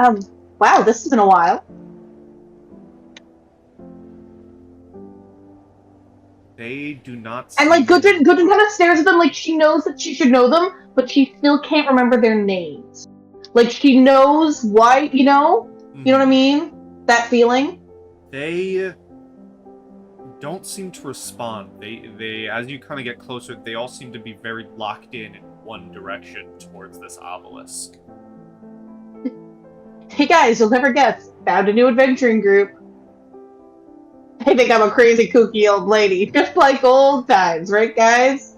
Wow, this has been a while. They do not And like seem- Gudrun kind of stares at them like she knows that she should know them, but she still can't remember their names. Like she knows why, you know? You know what I mean? That feeling? They don't seem to respond. They as you kind of get closer, they all seem to be very locked in one direction towards this obelisk. Hey guys, you'll never guess. Found a new adventuring group. I think I'm a crazy kooky old lady, just like old times, right guys?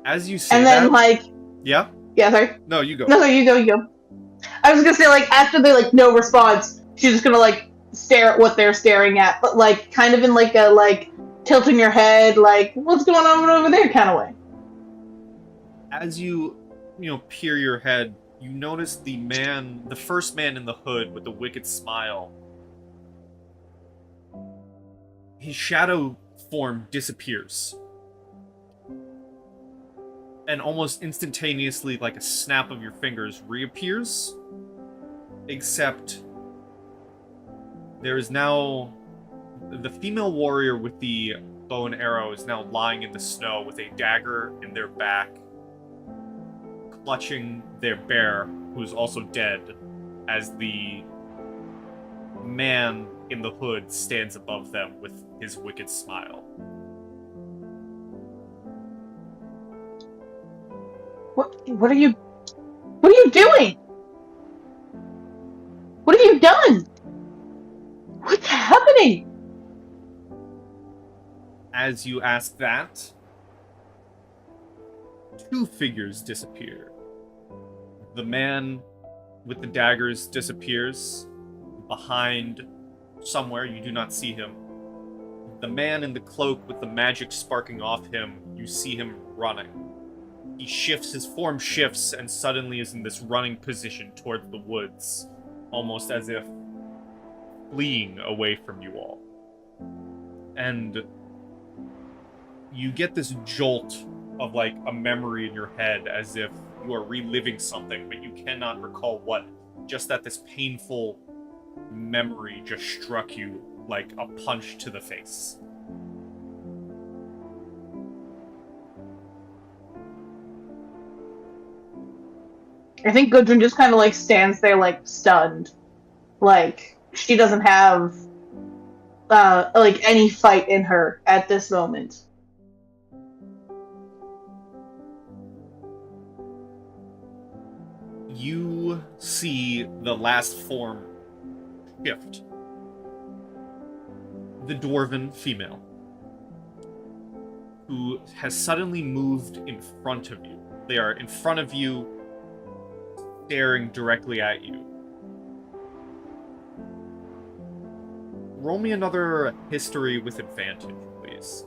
As you say And then that, like, yeah? yeah, sorry. No, you go. No, you go. I was gonna say like after they like no response, she's just gonna like stare at what they're staring at, but like kind of in like a like tilting your head, like what's going on over there kind of way. As you peer your head, you notice the first man in the hood with the wicked smile. His shadow form disappears. And almost instantaneously, like a snap of your fingers, reappears. Except there is now the female warrior with the bow and arrow is now lying in the snow with a dagger in their back, clutching their bear, who is also dead, as the man in the hood stands above them with his wicked smile. What are you doing? What have you done? What's happening? As you ask that, two figures disappear. The man with the daggers disappears behind somewhere, you do not see him. The man in the cloak with the magic sparking off him, you see him running. He shifts, his form shifts, and suddenly is in this running position towards the woods, almost as if fleeing away from you all. And you get this jolt of like a memory in your head, as if you are reliving something, but you cannot recall what. Just that this painful memory just struck you like a punch to the face. I think Gudrun just kind of like stands there like stunned, like she doesn't have like any fight in her at this moment. You see the last form shift. The dwarven female, who has suddenly moved in front of you. They are in front of you, staring directly at you. Roll me another history with advantage, please.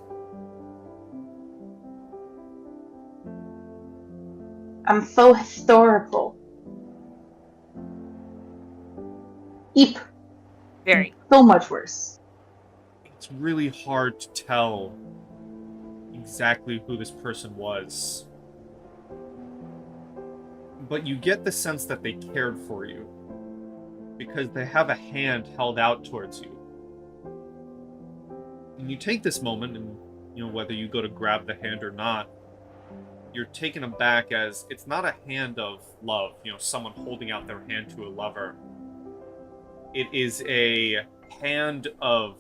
I'm so historical. Eep. Very. So much worse. It's really hard to tell exactly who this person was. But you get the sense that they cared for you, because they have a hand held out towards you. And you take this moment, and whether you go to grab the hand or not, you're taken aback, as it's not a hand of love, someone holding out their hand to a lover. It is a hand of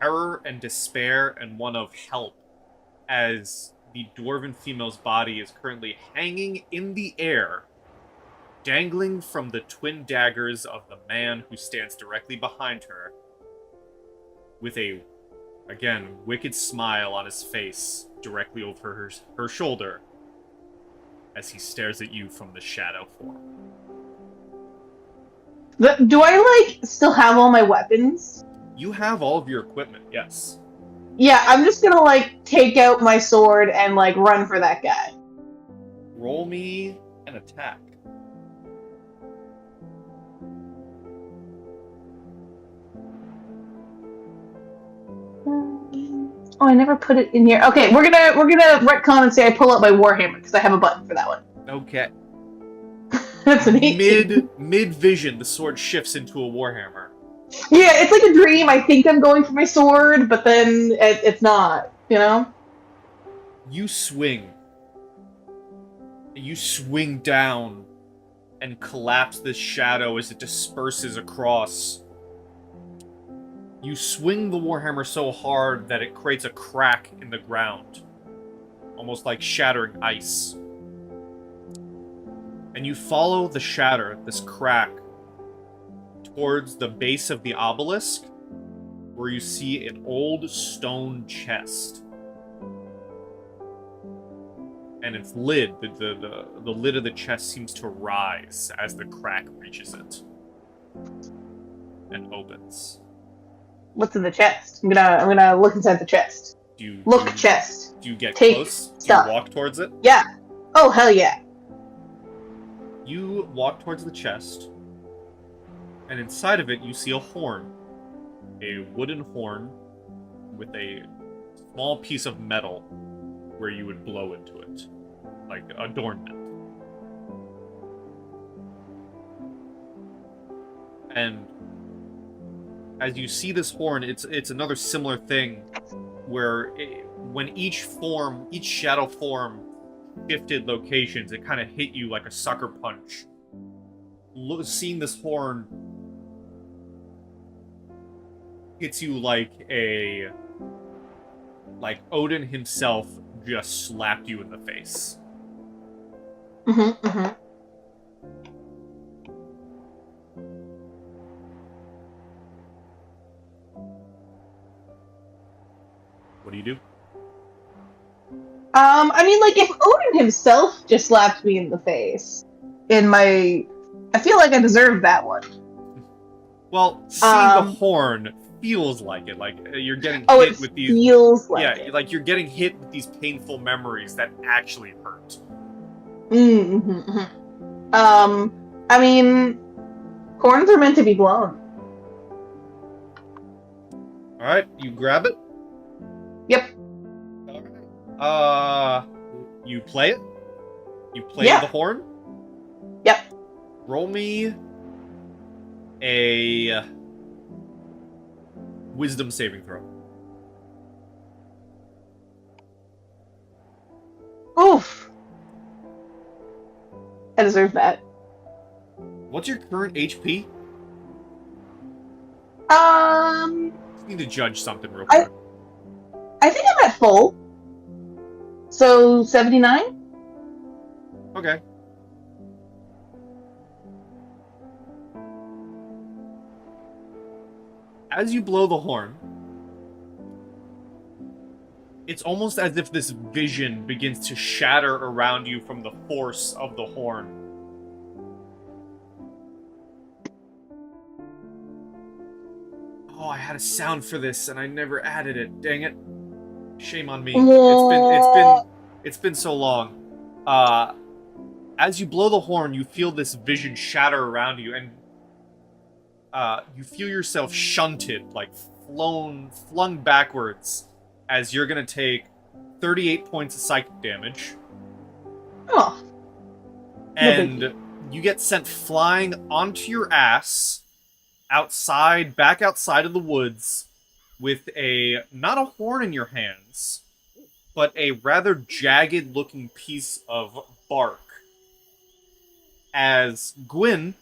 terror and despair, and one of help, as the dwarven female's body is currently hanging in the air, dangling from the twin daggers of the man who stands directly behind her, with a, again, wicked smile on his face directly over her shoulder, as he stares at you from the shadow form. Do I like still have all my weapons? You have all of your equipment, yes. Yeah, I'm just gonna like take out my sword and like run for that guy. Roll me an attack. Oh, I never put it in here. Okay, we're gonna retcon and say I pull out my Warhammer because I have a button for that one. Okay. That's an 18. Mid vision, the sword shifts into a warhammer. Yeah, it's like a dream. I think I'm going for my sword, but then it's not. You know. You swing. You swing down and collapse this shadow as it disperses across. You swing the warhammer so hard that it creates a crack in the ground, almost like shattering ice. And you follow the shatter, this crack, towards the base of the obelisk, where you see an old stone chest. And its lid, the lid of the chest seems to rise as the crack reaches it. And opens. What's in the chest? I'm gonna look inside the chest. Chest. Do you get Take close? Do stuff. you walk towards it? Yeah. Oh, hell yeah. You walk towards the chest, and inside of it you see a horn. A wooden horn with a small piece of metal where you would blow into it, like adornment. And as you see this horn, it's another similar thing where when each shadow form shifted locations, it kind of hit you like a sucker punch. Seeing this horn hits you like Odin himself just slapped you in the face. Mm-hmm, mm-hmm. What do you do? I mean, like, if Odin himself just slapped me in the face, I feel like I deserve that one. Well, seeing the horn feels like it. Like, you're getting hit with these... feels like it. Like, you're getting hit with these painful memories that actually hurt. Mm-hmm, mm-hmm. I mean, horns are meant to be blown. Alright, you grab it? Yep. Alright. You play it? You play the horn? Yep. Roll me a wisdom saving throw. Oof. I deserve that. What's your current HP? Just need to judge something real quick. I think I'm at full. So 79? Okay. As you blow the horn, it's almost as if this vision begins to shatter around you from the force of the horn. Oh, I had a sound for this and I never added it. Dang it. Shame on me. It's been so long. As you blow the horn, you feel this vision shatter around you, and you feel yourself shunted, like flung backwards, as you're gonna take 38 points of psychic damage. Oh. And you get sent flying onto your ass, back outside of the woods, with not a horn in your hands, but a rather jagged-looking piece of bark. As Gwyn,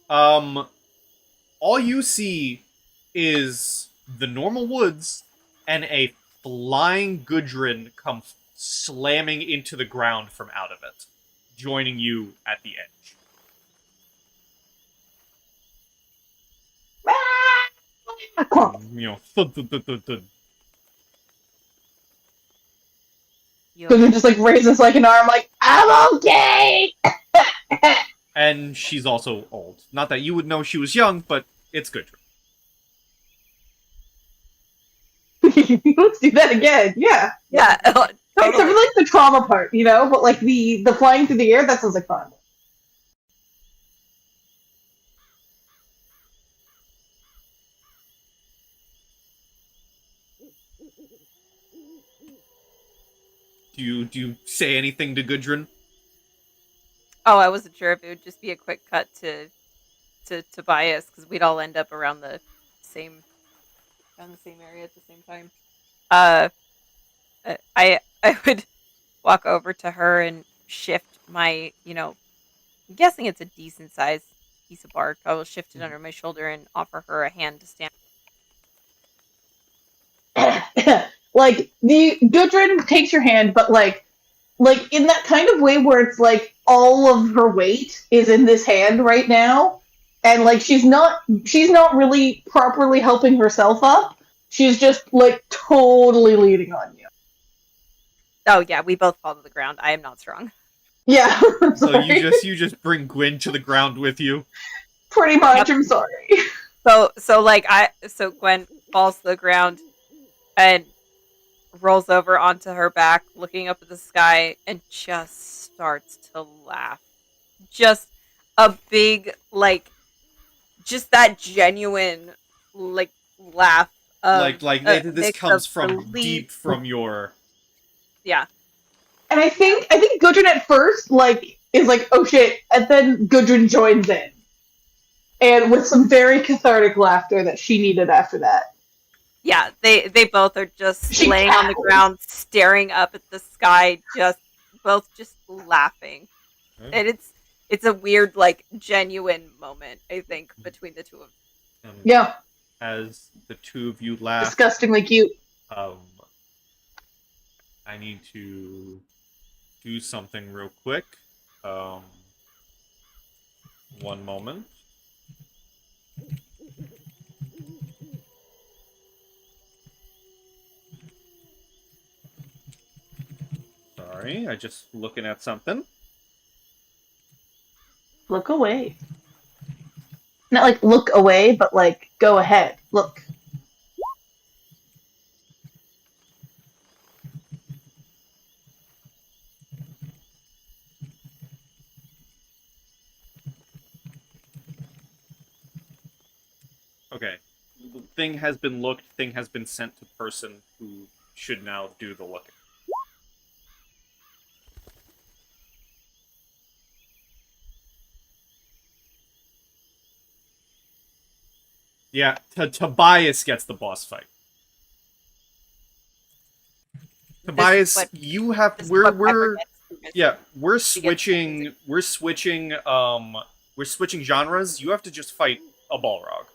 all you see is the normal woods and a flying Gudrun come slamming into the ground from out of it, joining you at the edge. You know, thud, thud, thud, thud, thud. Gudrun just like raises like an arm, like, I'm okay! And she's also old. Not that you would know she was young, but it's Gudrun. Let's do that again. Yeah. Yeah, Except for totally. like the trauma part, but like the flying through the air, that sounds like fun. Do you say anything to Gudrun? Oh, I wasn't sure if it would just be a quick cut to Tobias because we'd all end up same around the same area at the same time. Uh, I would walk over to her and shift my, I'm guessing it's a decent sized piece of bark. I will shift it under my shoulder and offer her a hand to stand. Like the Gudrun takes your hand, but like in that kind of way where it's like all of her weight is in this hand right now, and like she's not really properly helping herself up. She's just like totally leaning on you. Oh yeah, we both fall to the ground. I am not strong. Yeah, I'm So sorry. you just bring Gwyn to the ground with you. Pretty much. Yep. I'm sorry. So Gwen falls to the ground and rolls over onto her back, looking up at the sky, and just starts to laugh. Just a big, just that genuine, laugh of This mix comes of from relief. deep from your. Yeah, And I think Gudrun at first is like, oh shit, and then Gudrun joins in, and with some very cathartic laughter that she needed after that. yeah. They both are just She laying on the cackled. ground, staring up at the sky, both just laughing. Hmm. And it's a weird, genuine moment, I think, between the two of them. Yeah, As the two of you laugh, disgustingly cute. um, I need to do something real quick. One moment. Sorry, I just looking at something. Look away. Not like look away, but like go ahead. Look. Okay. Thing has been looked, thing has been sent to person who should now do the looking. Yeah, Tobias gets the boss fight. Tobias, what- you have This is we're what Pepper we're gets for missing. yeah, we're She gets switching we're switching genres. You have to just fight a Balrog.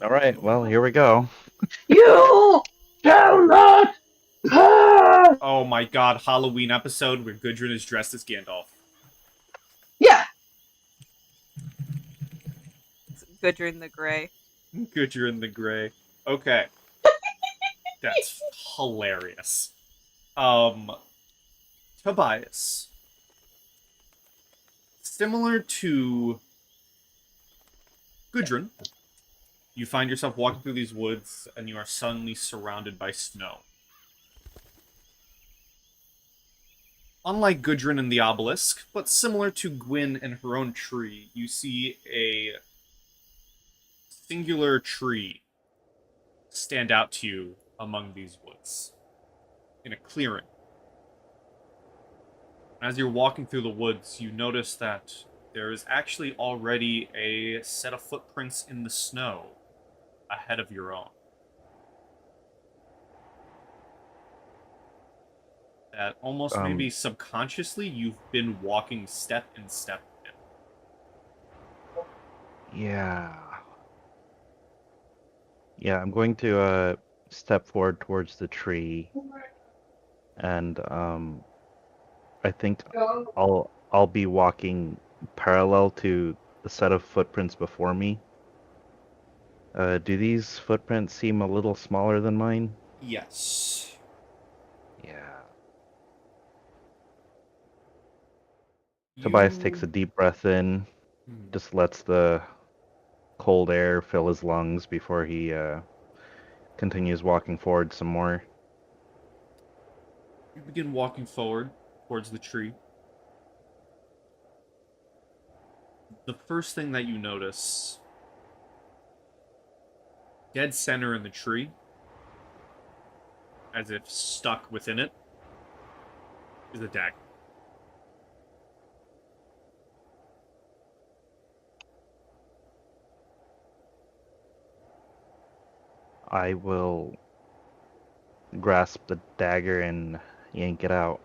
All right, well, here we go. You shall not pass! Oh my god, Halloween episode where Gudrun is dressed as Gandalf. Yeah. It's Gudrun the Grey. Gudrun the Grey. Okay. That's hilarious. Tobias. Similar to Gudrun, you find yourself walking through these woods and you are suddenly surrounded by snow. Unlike Gudrun and the obelisk, but similar to Gwyn and her own tree, you see a singular tree stand out to you among these woods, in a clearing. As you're walking through the woods, you notice that there is actually already a set of footprints in the snow ahead of your own. That almost maybe subconsciously you've been walking step in step in. Yeah. Yeah, I'm going to step forward towards the tree, and I think I'll be walking parallel to the set of footprints before me. Do these footprints seem a little smaller than mine? Yes. Yeah. Tobias takes a deep breath in, just lets the cold air fill his lungs before he continues walking forward some more. You begin walking forward towards the tree. The first thing that you notice, dead center in the tree, as if stuck within it, is a dagger. I will grasp the dagger and yank it out.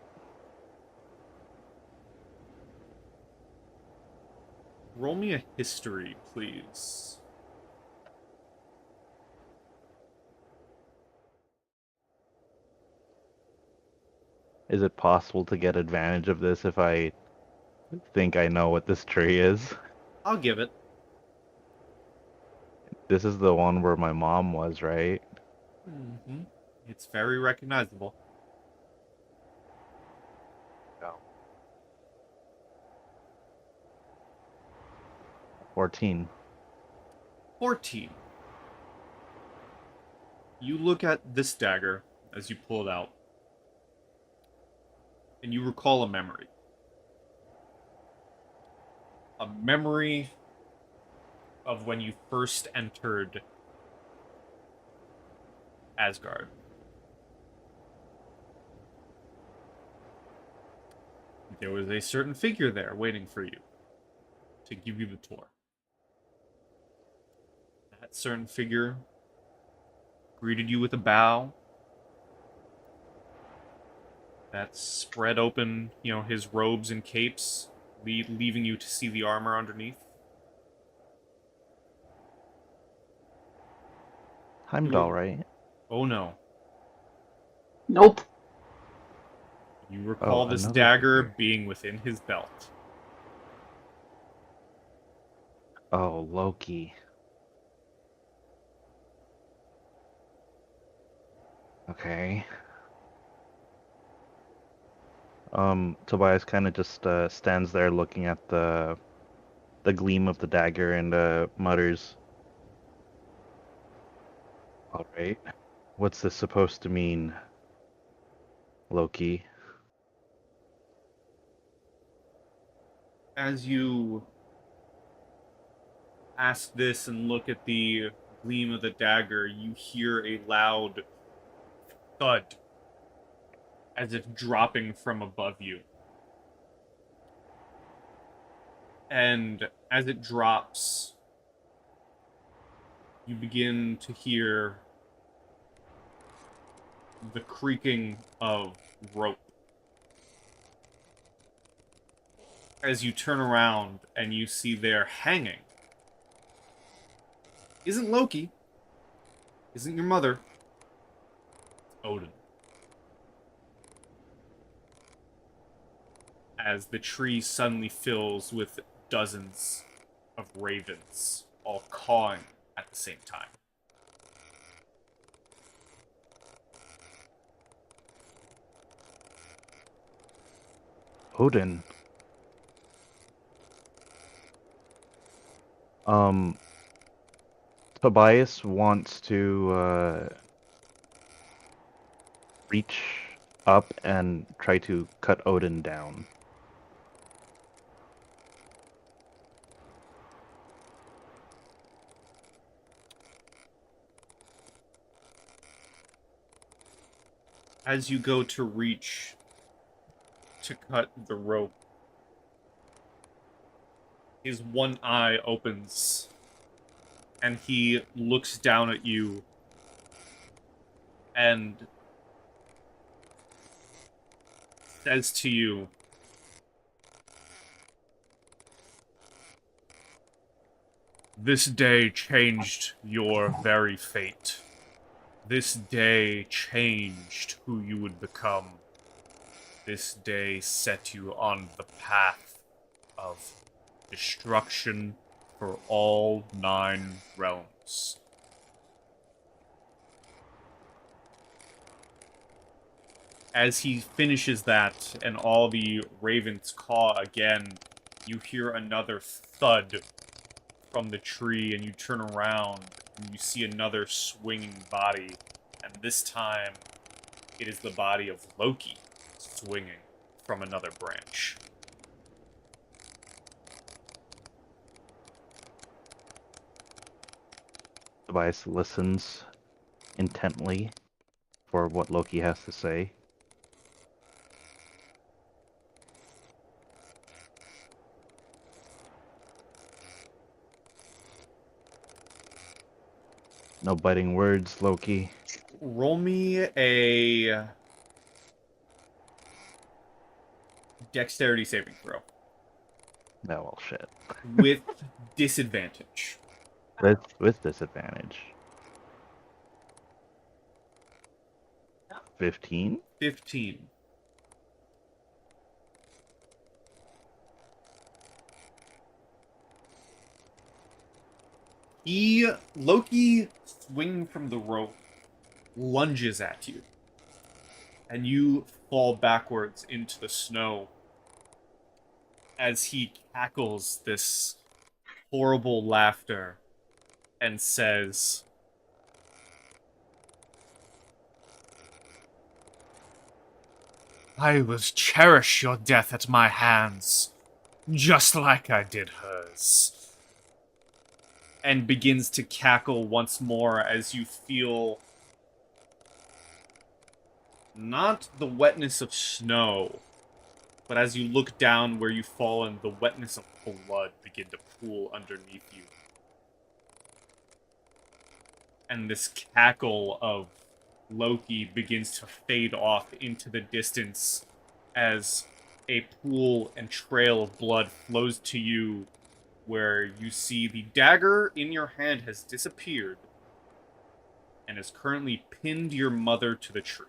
Roll me a history, please. Is it possible to get advantage of this if I think I know what this tree is? I'll give it. This is the one where my mom was, right? Mm-hmm. It's very recognizable. No. 14. 14. You look at this dagger as you pull it out, and you recall a memory. A memory of when you first entered Asgard. There was a certain figure there waiting for you to give you the tour. That certain figure greeted you with a bow that spread open, his robes and capes, leaving you to see the armor underneath. Heimdall, right? Oh no. Nope. You recall this another dagger figure. being within his belt. Oh, Loki. Okay. Tobias kind of just stands there looking at the gleam of the dagger and mutters, "All right, what's this supposed to mean, Loki?" As you ask this and look at the gleam of the dagger, you hear a loud thud as if dropping from above you. And as it drops, you begin to hear the creaking of rope. As you turn around and you see there hanging isn't Loki, isn't your mother, it's Odin. As the tree suddenly fills with dozens of ravens, all cawing at the same time. Odin. Um, Tobias wants to reach up and try to cut Odin down. As you go to reach to cut the rope, his one eye opens and he looks down at you and says to you, "This day changed your very fate. This day changed who you would become. This day set you on the path of destruction for all 9 realms." As he finishes that and all the ravens caw again, you hear another thud from the tree and you turn around And you see another swinging body, and this time it is the body of Loki swinging from another branch. Tobias listens intently for what Loki has to say. No biting words, Loki. Roll me a dexterity saving throw No, well, shit. with disadvantage. With disadvantage. 15? 15. Loki, swinging from the rope, lunges at you, and you fall backwards into the snow as he cackles this horrible laughter and says, "I will cherish your death at my hands, just like I did hers." And begins to cackle once more as you feel not the wetness of snow, but as you look down where you've fallen, the wetness of blood begin to pool underneath you. And this cackle of Loki begins to fade off into the distance as a pool and trail of blood flows to you, where you see the dagger in your hand has disappeared and has currently pinned your mother to the tree.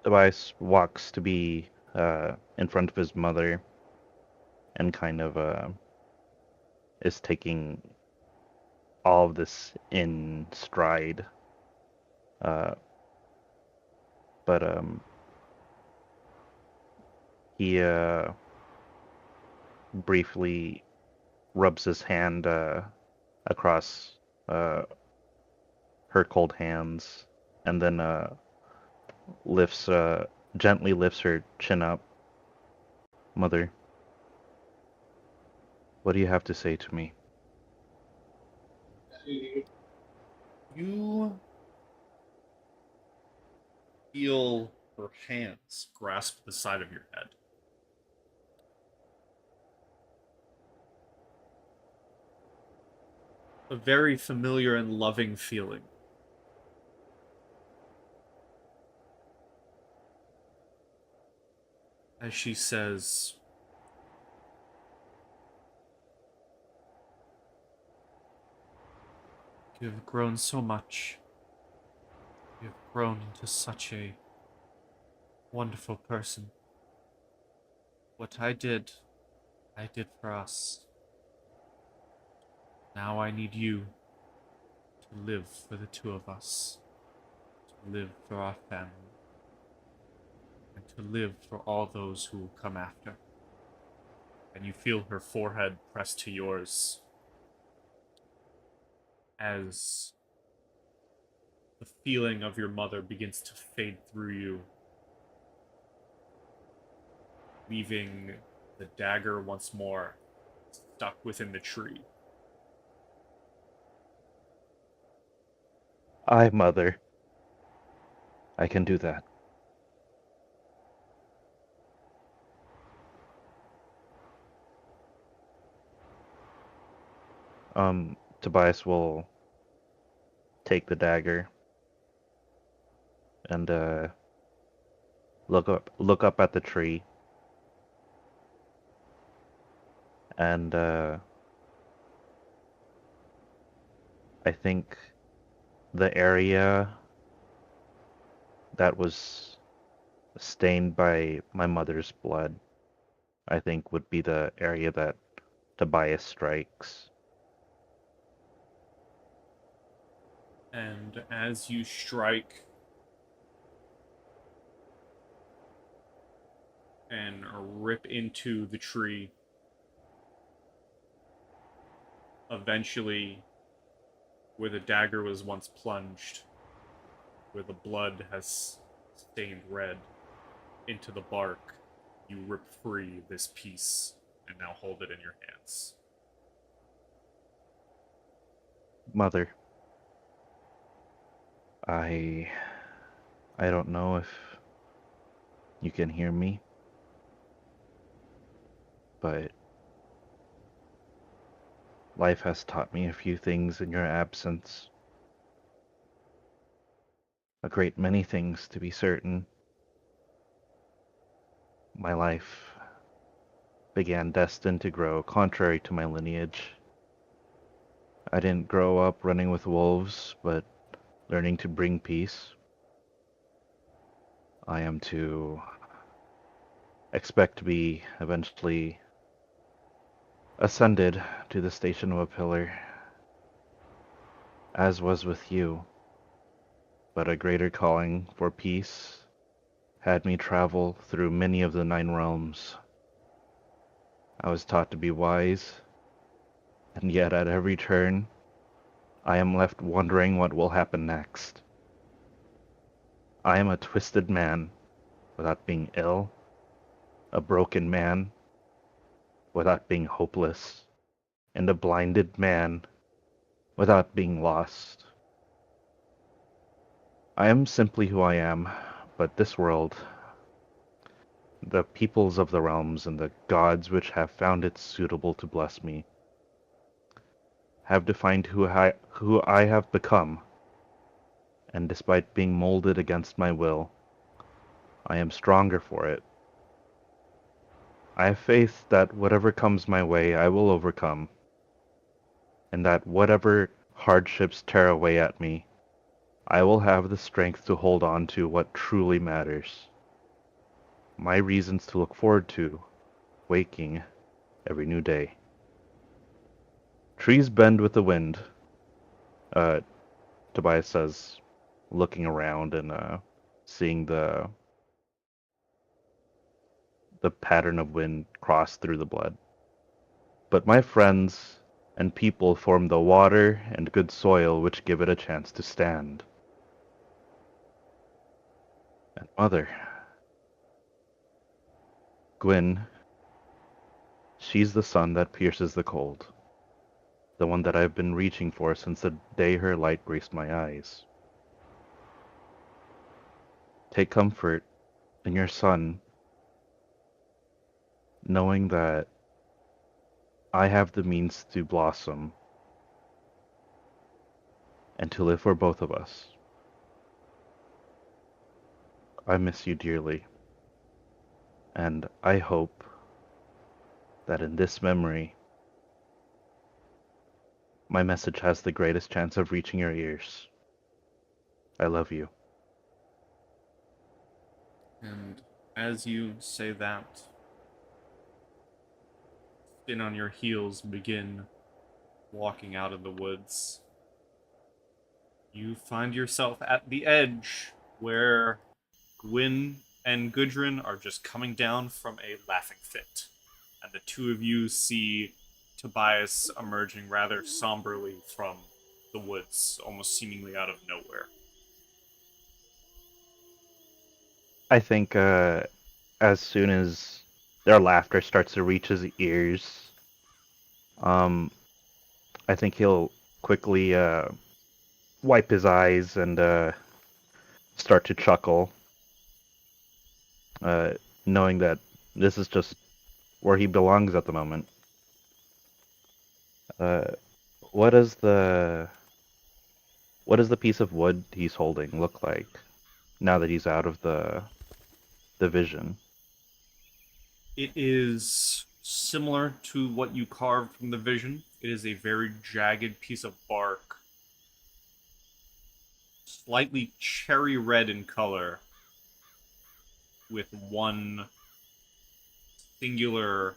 Tobias walks to be in front of his mother and kind of is taking all of this in stride. But he briefly rubs his hand across her cold hands, and then lifts gently lifts her chin up. Mother, what do you have to say to me? You feel her hands grasp the side of your head. A very familiar and loving feeling. As she says, "You have grown so much. You have grown into such a wonderful person. What I did for us. Now I need you to live for the two of us, to live for our family, and to live for all those who will come after." And you feel her forehead press to yours as the feeling of your mother begins to fade through you, leaving the dagger once more stuck within the tree. Mother, I can do that. Tobias will take the dagger and look up at the tree, and I think the area that was stained by my mother's blood, I think would be the area that Tobias strikes. And as you strike, and rip into the tree. Eventually, where the dagger was once plunged, where the blood has stained red into the bark, you rip free this piece and now hold it in your hands. Mother, I don't know if you can hear me, but life has taught me a few things in your absence. A great many things, to be certain. My life began destined to grow contrary to my lineage. I didn't grow up running with wolves, but learning to bring peace. I am to expect to be eventually ascended to the station of a pillar, as was with you. But a greater calling for peace had me travel through many of the 9 realms. I was taught to be wise, and yet at every turn, I am left wondering what will happen next. I am a twisted man without being ill, a broken man without being hopeless, and a blinded man without being lost. I am simply who I am, but this world, the peoples of the realms and the gods which have found it suitable to bless me, have defined who I have become, and despite being molded against my will, I am stronger for it. I have faith that whatever comes my way, I will overcome, and that whatever hardships tear away at me, I will have the strength to hold on to what truly matters. My reasons to look forward to waking every new day. Trees bend with the wind, uh, Tobias says, looking around and seeing the pattern of wind cross through the blood. But my friends and people form the water and good soil which give it a chance to stand. And Mother, Gwyn, she's the sun that pierces the cold, the one that I've been reaching for since the day her light graced my eyes. Take comfort in your son, knowing that I have the means to blossom and to live for both of us. I miss you dearly, and I hope that in this memory, my message has the greatest chance of reaching your ears. I love you. And as you say that, spin on your heels, begin walking out of the woods. You find yourself at the edge where Gwyn and Gudrun are just coming down from a laughing fit. And the two of you see Tobias emerging rather somberly from the woods, almost seemingly out of nowhere. I think as soon as their laughter starts to reach his ears, um, I think he'll quickly wipe his eyes and start to chuckle, uh, knowing that this is just where he belongs at the moment. Uh, what does the piece of wood he's holding look like now that he's out of the vision? It is similar to what you carved from the vision. It is a very jagged piece of bark, slightly cherry red in color, with one singular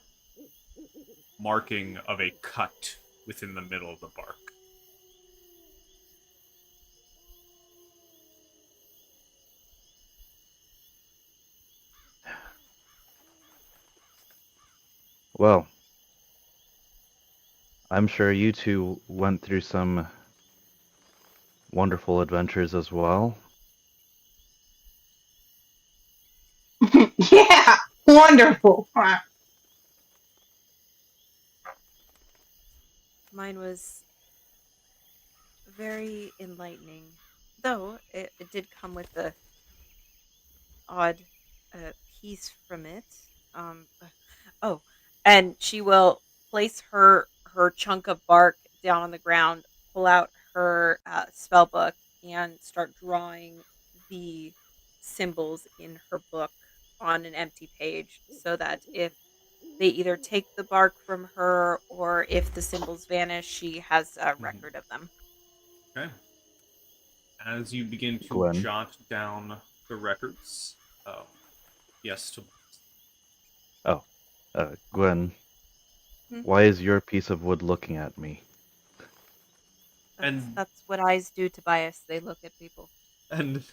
marking of a cut within the middle of the bark. Well, I'm sure you two went through some wonderful adventures as well. Yeah, wonderful. Mine was very enlightening, though it did come with a odd piece from it. Oh, and she will place her chunk of bark down on the ground, pull out her spell book, and start drawing the symbols in her book on an empty page, so that if they either take the bark from her or if the symbols vanish, she has a record of them. Okay. As you begin to Gwen. jot down the records, yes, to Oh, Gwen, Hmm. why is your piece of wood looking at me? And- That's what eyes do, Tobias. They look at people. and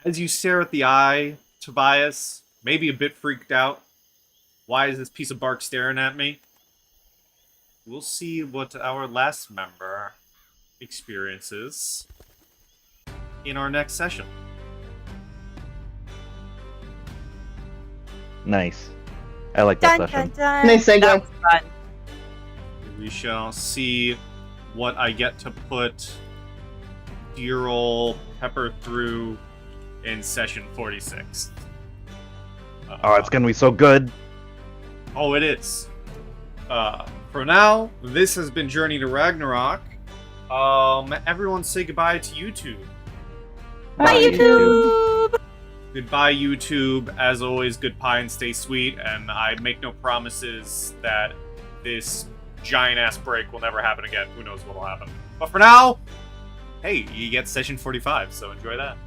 as you stare at the eye, Tobias, maybe a bit freaked out. Why is this piece of bark staring at me? We'll see what our last member experiences in our next session. Nice. I like that Dun session. dun dun. Nice segue. That was fun. We shall see what I get to put dear ol' Pepper through in session 46. Oh, it's gonna be so good. Oh, it is. For now, this has been Journey to Ragnarok. Everyone say goodbye to YouTube. Bye, YouTube. Goodbye, YouTube. As always, good pie and stay sweet. And I make no promises that this giant-ass break will never happen again. Who knows what will happen. But for now, hey, you get session 45, so enjoy that.